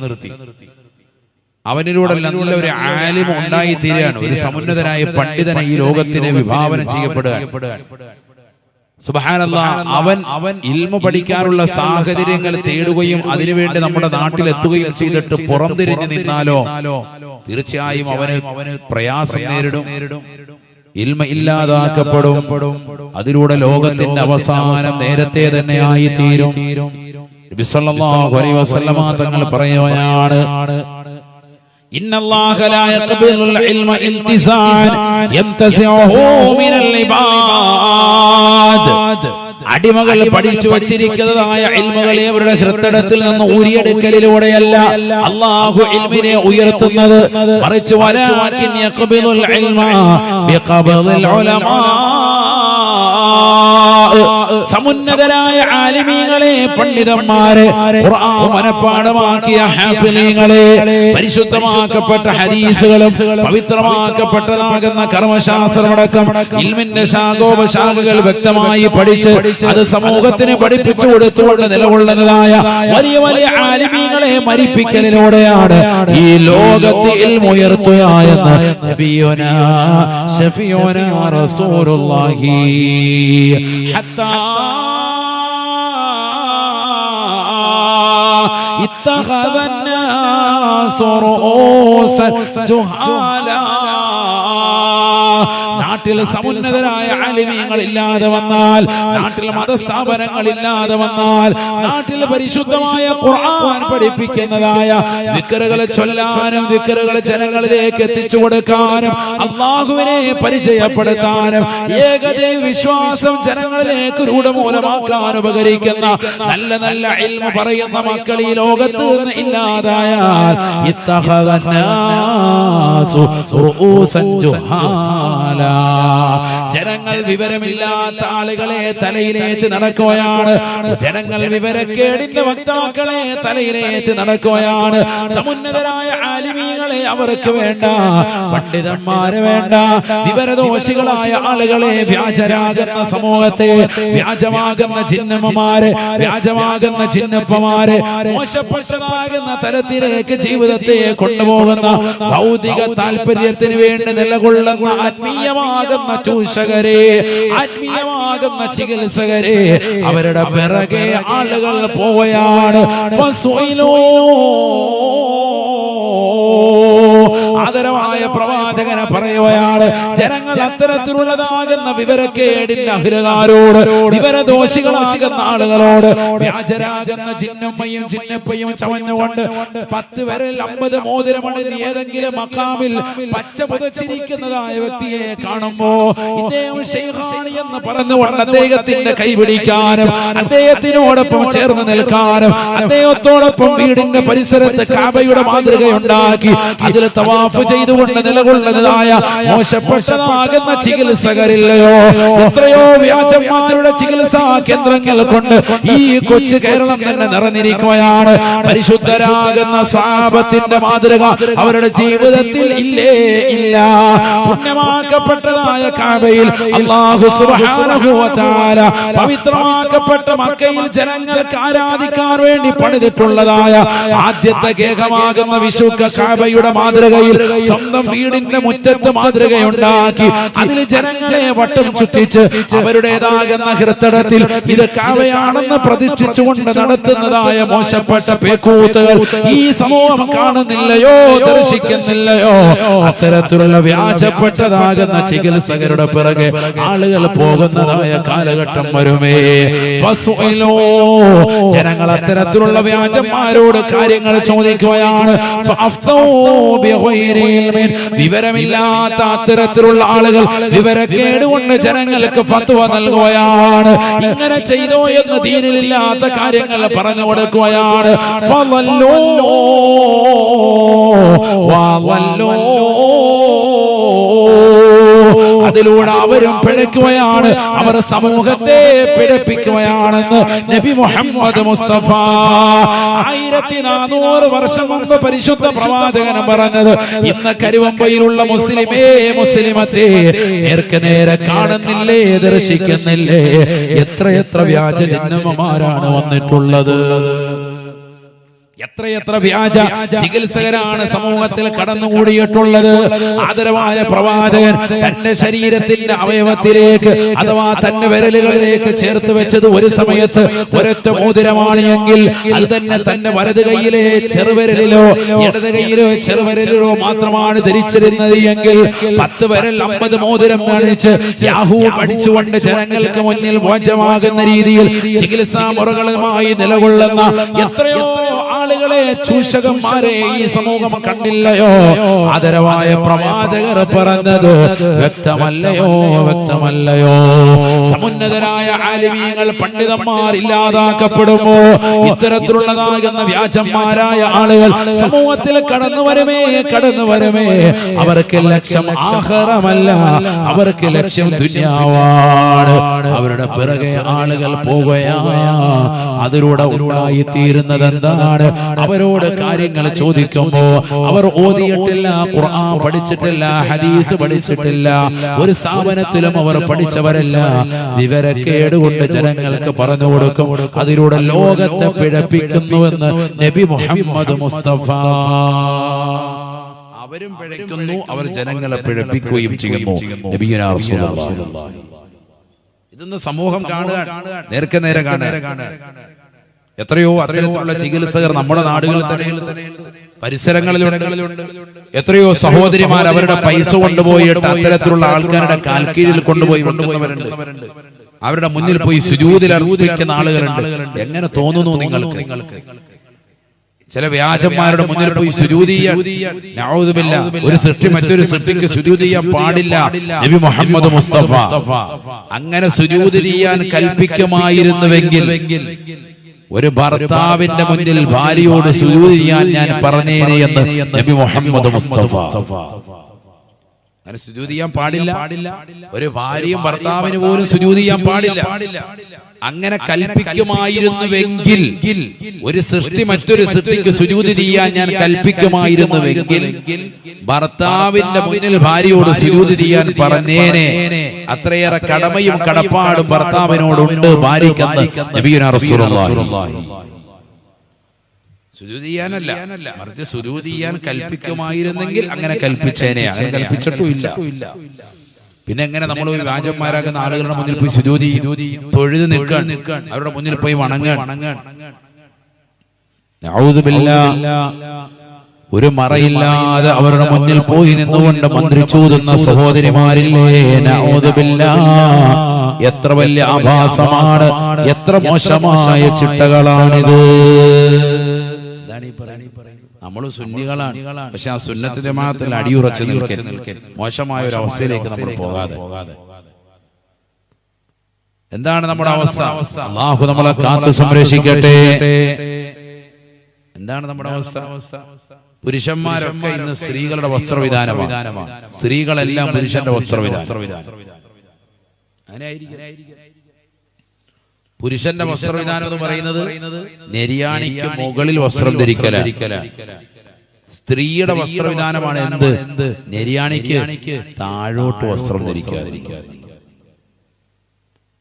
അവനിലൂടെ നല്ല ഒരു ആലിം ഉണ്ടായി തീരുകയാണ്. ഒരു സമുന്നതനായ പണ്ഡിതനെ ഈ ലോകത്തിന് വിഭാവനം ചെയ്യപ്പെടുക. സുബ്ഹാനല്ലാഹ്, അവൻ ഇൽമ പഠിക്കാനുള്ള സാഹചര്യങ്ങൾ തേടുകയും അതിനുവേണ്ടി നമ്മുടെ നാട്ടിലെത്തുകയും ചെയ്തിട്ട് പുറംതിരിഞ്ഞു നിന്നാലോ തീർച്ചയായും അവന് പ്രയാസം നേരിടും, ഇൽമ ഇല്ലാതാക്കപ്പെടും. അതിലൂടെ ലോകത്തിന്റെ അവസാനം നേരത്തെ തന്നെ ആയി തീരും. നബി സല്ലല്ലാഹു അലൈഹി വസല്ലമ തങ്ങൾ പറയുകയാണ്, ഇന്നല്ലാഹ ലാ യഖ്ബിലുൽ ഇൽമ ഇൻതിസാൻ യംതസിഉഹു മിനൽ ഇബാദ്. അടിമകൾ പഠിച്ചു വച്ചിരിക്കുന്നതായ ഇൽമുകളെ അവരുടെ ഹൃദയത്തിൽ നിന്ന് ഊരിയെടുക്കലിലൂടെയല്ല അല്ലാഹു ഇൽമിനെ ഉയർത്തുന്നത്, മറിച്ച് വലാകിൻ യഖ്ബിലുൽ ഇൽമ ബിഖബ്ദിൽ ഉലമാ. സമുന്നതരായ ആലിമീങ്ങളെ, പണ്ഡിതന്മാരെ, ഖുർആൻ മനപ്പാഠമാക്കിയ ഹാഫിളീങ്ങളെ, പരിശുദ്ധമാക്കപ്പെട്ട ഹദീസുകളും പവിത്രമാക്കപ്പെട്ടതാകുന്ന കർമ്മശാസ്ത്രമടക്കം ഇൽമിന്റെ ശാഖോപശാഖകൾ വ്യക്തമായി പഠിച്ച് അത് സമൂഹത്തിന് പഠിപ്പിച്ചു കൊടുത്തുകൊണ്ട് നിലകൊള്ളുന്നതായ വലിയ വലിയ ആലിമീങ്ങളെ മരിപ്പിക്കലിലൂടെയാണ് ഈ ലോകത്ത് ഇൽമു ഉയർത്തുക എന്ന് നബിയുനാ ശഫീഉനാ റസൂലുള്ളാഹി ഹത്താ ഇത്തഖദ الناس رؤوسا جهالا. നാട്ടിൽ സമുന്നതരായ ആലിമീങ്ങൾ ഇല്ലാതെ വന്നാൽ, നാട്ടിൽ മതസ്ഥാപനങ്ങൾ ഇല്ലാതെ വന്നാൽ, നാട്ടിൽ പരിശുദ്ധമായ ഖുർആൻ പഠിപ്പിക്കുന്നതായ ദിക്റുകളെ ചൊല്ലാനും ദിക്റുകളെ ജനങ്ങളിലേക്ക് എത്തിച്ചു കൊടുക്കാനും അല്ലാഹുവിനെ പരിചയപ്പെടുത്താനും ഏകദൈവ വിശ്വാസം ജനങ്ങളിലേക്ക് രൂഢമൂലമാക്കാൻ ഉപകരിക്കുന്ന നല്ല നല്ല ഇൽമു പറയുന്ന മക്കൾ ഈ ലോകത്ത് നിന്ന് ഇല്ലാതായാൽ ഇത്തഖദന്നാസു റൂസൻ ജുഹാല. ജനങ്ങൾ വിവരമില്ലാത്ത ആളുകളെ തലയിലേറ്റ് നടക്കുകയാണ്. ജനങ്ങൾ വിവരക്കേടിന്റെ വക്താക്കളെ തലയിലേറ്റ് നടക്കുകയാണ്. സമുന്നതരായ ആലിമീങ്ങളെ അവർക്ക് വേണ്ട, പണ്ഡിതന്മാരെ വേണ്ട. വിവരദോഷികളായ ആളുകളെ, വ്യാജരാകുന്ന സമൂഹത്തെ, വ്യാജമാകുന്ന ചിഹ്നമ്മമാരെ, വ്യാജമാകുന്ന ചിഹ്നപ്പമാരെ, മോശപ്പെട്ടതാകുന്ന തരത്തിലേക്ക് ജീവിതത്തെ കൊണ്ടുപോകുന്ന ഭൗതിക താല്പര്യത്തിന് വേണ്ടി നിലകൊള്ളുന്ന ആത്മീയമാകുന്ന ചൂഷകരെ, ആത്മീയമാകുന്ന ചികിത്സകരെ, അവരുടെ പിറകെ ആളുകൾ പോവുകയാണ്. ആദരവായ പ്രവാചകനെ പറയുകയാണ്, ജനങ്ങൾ അത്തരത്തിലുള്ളതാകുന്ന വിവരക്കേടിന്റെ അഹിരകാരോട്, വിവരദോഷികളാകുന്ന ആളുകളോട്, വ്യാജരാകുന്ന ചിഹ്നമ്മയും ചിഹ്നപ്പയും ചമഞ്ഞുകൊണ്ട് 10 വിരൽ 50 മോതിരമണിഞ്ഞ് ഏതെങ്കിലും മഖാമിൽ പച്ച പുതച്ചിരിക്കുന്നതായ വ്യക്തിയെ കാണുമ്പോ ഇദ്ദേഹം ശൈഖാണ് എന്ന് പറഞ്ഞുകൊണ്ട് അദ്ദേഹത്തിന്റെ കൈപിടിക്കാനും അദ്ദേഹത്തിനോടൊപ്പം ചേർന്ന് നിൽക്കാനും അദ്ദേഹത്തോടൊപ്പം വീടിന്റെ പരിസരത്ത് കാബയുടെ മാതൃകയുണ്ടാക്കി അതിൽ തവാഫ് ചെയ്തുകൊണ്ട് നിലകൊള്ളുന്നതായ മോശപ്പെട്ടതാകുന്ന ചികിത്സകരില്ലയോ? എത്രയോ വ്യാജന്മാരുടെ ചികിത്സാ കേന്ദ്രങ്ങൾ കൊണ്ട് ഈ കൊച്ചു കേരളം തന്നെ നിറഞ്ഞിരിക്കുകയാണ്. പരിശുദ്ധരാകുന്ന സ്വഹാബത്തിന്റെ മാതൃക അവരുടെ ജീവിതത്തിൽ ഇല്ലേ ഇല്ല. പുണ്യമാക്കപ്പെട്ടതായ കാബയിൽ അല്ലാഹു സുബ്ഹാനഹു വ തആല പവിത്രമാക്കപ്പെട്ട മക്കയിൽ ജനങ്ങൾക്ക് ആരാധിക്കാൻ വേണ്ടി പണിതിട്ടുള്ളതായ ആദ്യത്തെ കേകമാകുന്ന വിശുദ്ധ കാബയുടെ മാതൃകയിൽ സ്വന്തം വീടിന്റെ മുറ്റത്ത് മാതൃകയുണ്ടാക്കി അതിൽ ജനങ്ങളെ വട്ടം ചുറ്റിച്ച് അവരുടേതാകുന്ന ഹൃദയത്തിൽ ഇത് കാബയാണെന്ന് പ്രതിഷ്ഠിച്ചുകൊണ്ട് നടത്തുന്നതായ മോശപ്പെട്ട പേക്കൂത്തുകൾ ഈ സമൂഹം കാണുന്നില്ലയോ, ദർശിക്കുന്നില്ലയോ? അത്തരത്തിലുള്ള വ്യാജപ്പെട്ടതാകുന്ന ചികിത്സകരുടെ പിറകെ ആളുകൾ പോകുന്നതായ കാലഘട്ടം വരുമേ. ജനങ്ങൾ അത്തരത്തിലുള്ള വ്യാജന്മാരോട് കാര്യങ്ങൾ ചോദിക്കുകയാണ്. വിവരമില്ലാത്ത അത്തരത്തിലുള്ള ആളുകൾ വിവരക്കേട് കൊണ്ട് ജനങ്ങൾക്ക് ഫത്വ നൽകുകയാണ്. ഇങ്ങനെ ചെയ്തോ എന്ന് ദീനിലില്ലാത്ത കാര്യങ്ങൾ പറഞ്ഞു കൊടുക്കുകയാണ്. അതിലൂടെ അവരും പിഴയ്ക്കുകയാണ്, അവർ സമൂഹത്തെ പിഴപ്പിക്കുകയാണെന്ന് നബി മുഹമ്മദ് മുസ്തഫ 1400 വർഷം മുമ്പ് പരിശുദ്ധ പ്രവാചകൻ പറഞ്ഞത്. ഇന്ന് കരുവമ്പയിലുള്ള മുസ്ലിമേ, മുസ്ലിമത്തെ നേർക്ക് നേരെ കാണുന്നില്ലേ, ദർശിക്കുന്നില്ലേ? എത്രയെത്ര വ്യാജ ചിഹ്നന്മാരാണ് വന്നിട്ടുള്ളത്. എത്രയെത്ര വ്യാജ ചികിത്സകരാണ് സമൂഹത്തിൽ കടന്നുകൂടിയിട്ടുള്ളത്. ആദരവായ പ്രവാചകൻ തന്റെ ശരീരത്തിന്റെ അവയവത്തിലേക്ക് അഥവാ തന്റെ വിരലുകളിലേക്ക് ചേർത്ത് വെച്ചത് ഒരു സമയത്ത് ഒരൊറ്റ മോതിരമാണ് എങ്കിൽ അത് തന്നെ തന്റെ വലത് കൈയിലെ ചെറുവിരലിലോ ഇടത് കൈയിലോ ചെറുവിരലിലോ മാത്രമാണ് ധരിച്ചിരുന്നത് എങ്കിൽ 10 വിരൽ 50 മോതിരം കാണിച്ച് യാഹൂ പഠിച്ചുകൊണ്ട് ജനങ്ങൾക്ക് മുന്നിൽ മോചമാകുന്ന രീതിയിൽ ചികിത്സാ മുറകളുമായി നിലകൊള്ളുന്ന എത്രയോ ആളുകളെ ചൂഷകന്മാരെ ഈ സമൂഹം കണ്ടില്ലയോ? ആദരവായ പ്രവാചകർ പറഞ്ഞത് വ്യക്തമല്ലയോ? വ്യക്തമല്ലയോ? സമുന്നതരായ ആലിമീങ്ങൾ പണ്ഡിതന്മാർ ഇല്ലാതാക്കപ്പെടുമ്പോ ഇത്തരത്തിലുള്ളതാകുന്ന വ്യാജന്മാരായ ആളുകൾ സമൂഹത്തിൽ കടന്നു വരുമേ. അവർക്ക് ലക്ഷ്യം ആഖിറമല്ല, അവർക്ക് ലക്ഷ്യം ദുനിയാവാണ്. അവരുടെ പിറകെ ആളുകൾ പോകുകയാണ്. അതിലൂടെ ഉണ്ടായിത്തീരുന്നത് എന്താണ്? അവരോട് കാര്യങ്ങൾ ചോദിക്കുമ്പോ അവർ ഓതിയിട്ടില്ല, ഖുർആൻ പഠിച്ചിട്ടില്ല, ഹദീസ് പഠിച്ചിട്ടില്ല, ഒരു സ്ഥാപനത്തിലും അവർ പഠിച്ചവരല്ല. വിവരക്കേട് കൊണ്ട് ജനങ്ങൾക്ക് പറഞ്ഞു കൊടുക്കും. അതിലൂടെ ലോകത്തെ പിഴപ്പിക്കുന്നുവെന്ന് നബി മുഹമ്മദ് മുസ്തഫ. അവരും പിഴയ്ക്കുന്നു, അവർ ജനങ്ങളെ പിഴപ്പിക്കുകയും ചെയ്യുന്നു. നബിയുനാ റസൂലുള്ളാഹി. ഇതൊന്ന് സമൂഹം കാണുക, നേർക്ക് നേരെ കാണുക. എത്രയോ അത്തരത്തിലുള്ള ചികിത്സകർ നമ്മുടെ നാടുകളിൽ തന്നെ പരിസരങ്ങളിലുണ്ട്. എത്രയോ സഹോദരിമാർ അവരുടെ പൈസ കൊണ്ടുപോയിട്ട് അത്തരത്തിലുള്ള ആൾക്കാരുടെ കാൽക്കീഴിൽ കൊണ്ടുപോയി കൊണ്ടുപോയവരുണ്ട്. അവരുടെ മുന്നിൽ പോയി സുജൂദിൽ അർപ്പിക്കുന്ന ആളുകളുണ്ട്. എങ്ങനെ തോന്നുന്നു നിങ്ങൾക്ക്? ചില വ്യാജന്മാരുടെ മുന്നിൽ പോയി സുജൂദ് ചെയ്യാൻ, നഊദുബില്ലാ, ഒരു സൃഷ്ടി മറ്റൊരു സൃഷ്ടിക്ക് സുജൂദ് ചെയ്യാൻ പാടില്ല. നബി മുഹമ്മദ് മുസ്തഫ അങ്ങനെ സുജൂദ് ചെയ്യാൻ കൽപ്പിക്കുമായിരുന്നുവെങ്കിൽ ഒരു ഭർത്താവിന്റെ മുന്നിൽ ഭാര്യയോട് സുജൂദ് ചെയ്യാൻ ഞാൻ പറഞ്ഞേനെ എന്ന് നബി മുഹമ്മദ് മുസ്തഫ. അങ്ങനെ സുജൂദ് ചെയ്യാൻ പാടില്ല. ഒരു ഭാര്യയും ഭർത്താവിന് പോലും സുജൂദ് ചെയ്യാൻ പാടില്ല. അങ്ങനെ കൽപ്പിക്കുമായിരുന്നുവെങ്കിൽ, ഒരു സൃഷ്ടി മറ്റൊരു സൃഷ്ടിക്ക് സുജൂദ് ചെയ്യാൻ ഞാൻ കൽപ്പിക്കുമായിരുന്നുവെങ്കിൽ ഭർത്താവിന്റെ മുന്നിൽ ഭാര്യയോട് സുജൂദ് ചെയ്യാൻ പറഞ്ഞേനെ. അത്രയേറെ കടമയും കടപ്പാടും ഭർത്താവിനോടുണ്ട് ഭാര്യയ്ക്കെന്ന് നബിയുനാ റസൂലുള്ളാഹി. സുജൂദ് ചെയ്യാനല്ല, മറിച്ച് സുജൂദ് ചെയ്യാൻ കൽപ്പിക്കുമായിരുന്നെങ്കിൽ അങ്ങനെ കൽപ്പിച്ചേനെ. അങ്ങനെ കൽപ്പിച്ചിട്ടുമില്ല. പിന്നെ എങ്ങനെ നമ്മൾ ഒരു വ്യാജന്മാരാകുന്ന ആളുകളുടെ മുന്നിൽ പോയി സുജൂദ് തൊഴുത് നിൽക്കാൻ, അവരുടെ മുന്നിൽ പോയി വണങ്ങാൻ? ഒരു മറയില്ലാതെ അവരുടെ മുന്നിൽ പോയി നിന്നുകൊണ്ട് മന്ത്രിച്ചൂതുന്ന സഹോദരിമാരില്ലേ? നഊദുബില്ലാ. എത്ര വലിയ ആഭാസമാണ്, എത്ര മോശമായ ചിട്ടകളാണിത്. നമ്മൾ സുന്നികളാണ്, പക്ഷെ ആ സുന്നത്ത് ജമാഅത്തിൽ അടിയുറച്ചു നിൽക്കാൻ മോശമായ ഒരു അവസ്ഥയിലേക്ക് നമ്മൾ പോകാതെ. എന്താണ് നമ്മുടെ അവസ്ഥ? അല്ലാഹു നമ്മളെ കാത്തു സംരക്ഷിക്കട്ടെ. എന്താണ് നമ്മുടെ അവസ്ഥ? പുരുഷന്മാരൊക്കെ ഇന്ന് സ്ത്രീകളുടെ വസ്ത്രവിധാനമാണ്. സ്ത്രീകളെല്ലാം പുരുഷന്റെ വസ്ത്രവിധാനം. പുരുഷന്റെ വസ്ത്രവിധാനം എന്ന് പറയുന്നത് നെരിയാണിക്ക് മുകളിൽ വസ്ത്രം ധരിക്കലാണ്. സ്ത്രീയുടെ വസ്ത്രവിധാനമാണ് എന്ത്? നെരിയാണിക്ക് താഴോട്ട് വസ്ത്രം ധരിക്കാതിരിക്കുക.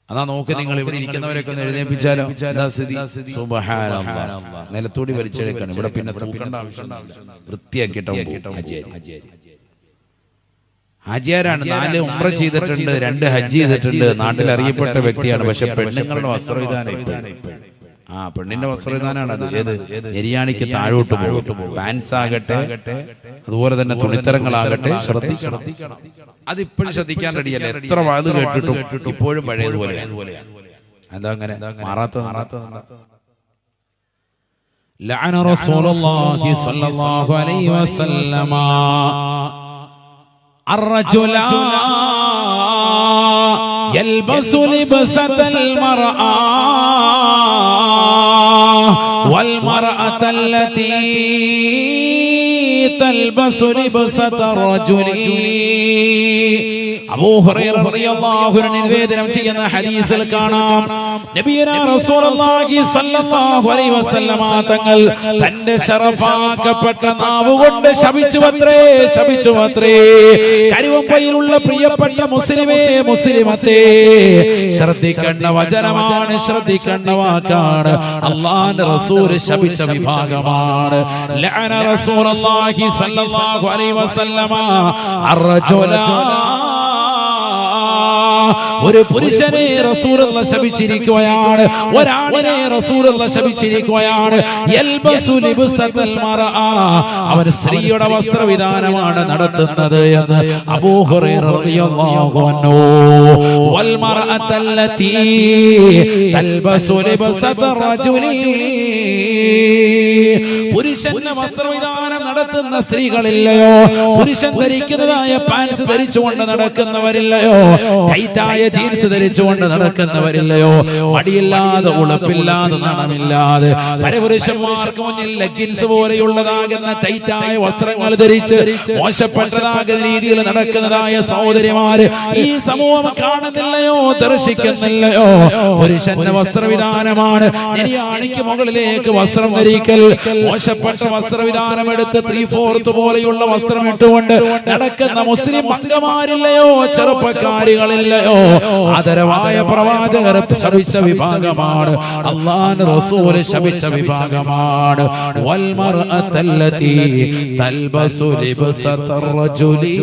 അതാ നോക്ക്, നിങ്ങൾ ഇവിടെ ഇരിക്കുന്നവരൊക്കെ ഒന്ന് എഴുന്നേൽപ്പിച്ചാലോ? സുബ്ഹാനല്ലാഹ്. നിലത്തൂടി വലിച്ചെടുക്കണം. ഇവിടെ പിന്നെ തൂക്കേണ്ട ആവശ്യമില്ല, വൃത്തിയാക്കിയിട്ടും ഹാജിയാരാണ്. 4 ഉംറ ചെയ്തിട്ടുണ്ട്, 2 ഹജ്ജ് ചെയ്തിട്ടുണ്ട്, നാട്ടിൽ അറിയപ്പെട്ട വ്യക്തിയാണ്. പക്ഷെ പെണ്ണുങ്ങളുടെ വസ്ത്രവിധാനം പെണ്ണിന്റെ വസ്ത്രവിധാനമാണ് അത്. ഏത്? നെരിയാണിക്ക് താഴോട്ട് പോകും. പാൻസ് ആകട്ടെ, അതുപോലെ തന്നെ തുണിത്തരങ്ങളാകട്ടെ, ശ്രദ്ധിക്കണം. അതിപ്പോഴും ശ്രദ്ധിക്കാൻ റെഡിയല്ല. എത്ര വാത് കേട്ടിട്ടും ഇപ്പോഴും പഴയതുപോലെ. എന്താ അങ്ങനെ മാറാത്തത്? ലഅന റസൂലുള്ളാഹി സ്വല്ലല്ലാഹു അലൈഹി വസല്ലമ الرجل يلبس لبسة المرأة والمرأة التي تلبس لبسة الرجل. അബൂ ഹുറൈറ റളിയല്ലാഹു അൻഹു നിവേദനം ചെയ്യുന്ന ഹദീസിൽ കാണാം, നബിയുനാ റസൂലുള്ളാഹി സ്വല്ലല്ലാഹു അലൈഹി വസല്ലമ തങ്ങൾ തന്റെ ശറഫാക്കപ്പെട്ട നാവുകൊണ്ട് ശപിച്ചുവത്രേ. കരുവമ്പയിലുള്ള പ്രിയപ്പെട്ട മുസ്ലിമേ, മുസ്ലിമത്തേ, ശ്രദ്ധിക്കേണ്ട വചനമാണ്, ശ്രദ്ധിക്കേണ്ട വാക്കാണ്. അല്ലാഹുവിന്റെ റസൂൽ ശപിച്ച വിഭാഗമാണ്. ലഅന റസൂലുള്ളാഹി സ്വല്ലല്ലാഹു അലൈഹി വസല്ലമ അർറജുല ഒരു പുരുഷനെ റസൂലുള്ളാഹി ശപിച്ചിരിക്കുകയാണ്, ഒരാണിനെ റസൂലുള്ളാഹി ശപിച്ചിരിക്കുകയാണ്. യൽബസു ലിബ്സതൽ മർഅ, അവൻ സ്ത്രീയുടെ വസ്ത്രവിധാനമാണ് നടത്തുന്നത് എന്ന് അബൂ ഹുറൈറ റളിയല്ലാഹു അൻഹു. വൽ മർഅത്തല്ലതി തൽബസു ലിബ്സതർ റജുലി, പുരുഷന്റെ വസ്ത്രവിധാനം നടത്തുന്ന സ്ത്രീകളില്ലയോ, പുരുഷൻ ധരിക്കുന്നതായ പാൻസ് ധരിച്ചുകൊണ്ട് നടക്കുന്നവരില്ലയോ, ടൈറ്റായ ജീൻസ് ധരിച്ചുകൊണ്ട് നടക്കുന്നവരില്ലയോ, മടിയില്ലാതെ ഉളുപ്പില്ലാതെ നാണമില്ലാതെ പരപുരുഷന്മാർക്ക് മുന്നിൽ ലെഗിൻസ് പോലെയുള്ളതാകുന്ന ടൈറ്റായ വസ്ത്രങ്ങൾ ധരിച്ച് മോശപ്പെട്ടതാകുന്ന രീതിയിൽ നടക്കുന്നതായ സഹോദരിമാര് ഈ സമൂഹം കാണുന്നില്ലയോ, ദർശിക്കുന്നില്ലയോ? പുരുഷന്റെ വസ്ത്രവിധാനമാണ് നെരിയാണിക്ക് മുകളിലേക്ക് വസ്ത്രം ധരിക്കൽ, മോശപ്പെട്ട വസ്ത്രവിധാനം എടുത്ത് 3/4 പോലെയുള്ള വസ്ത്രം ഇട്ടുകൊണ്ട് നടക്കുന്ന മുസ്ലിം അംഗമാരില്ലയോ, ചെറുപ്പക്കാരികളില്ലയോ? ആദരവായ പ്രവാചകർ ശപിച്ച വിഭാഗമാണ്, അല്ലാഹുവിന്റെ റസൂൽ ശപിച്ച വിഭാഗമാണ്. വൽ മർഅത്തല്ലതി തൽബസു ലിബ്സതർ റജുലി,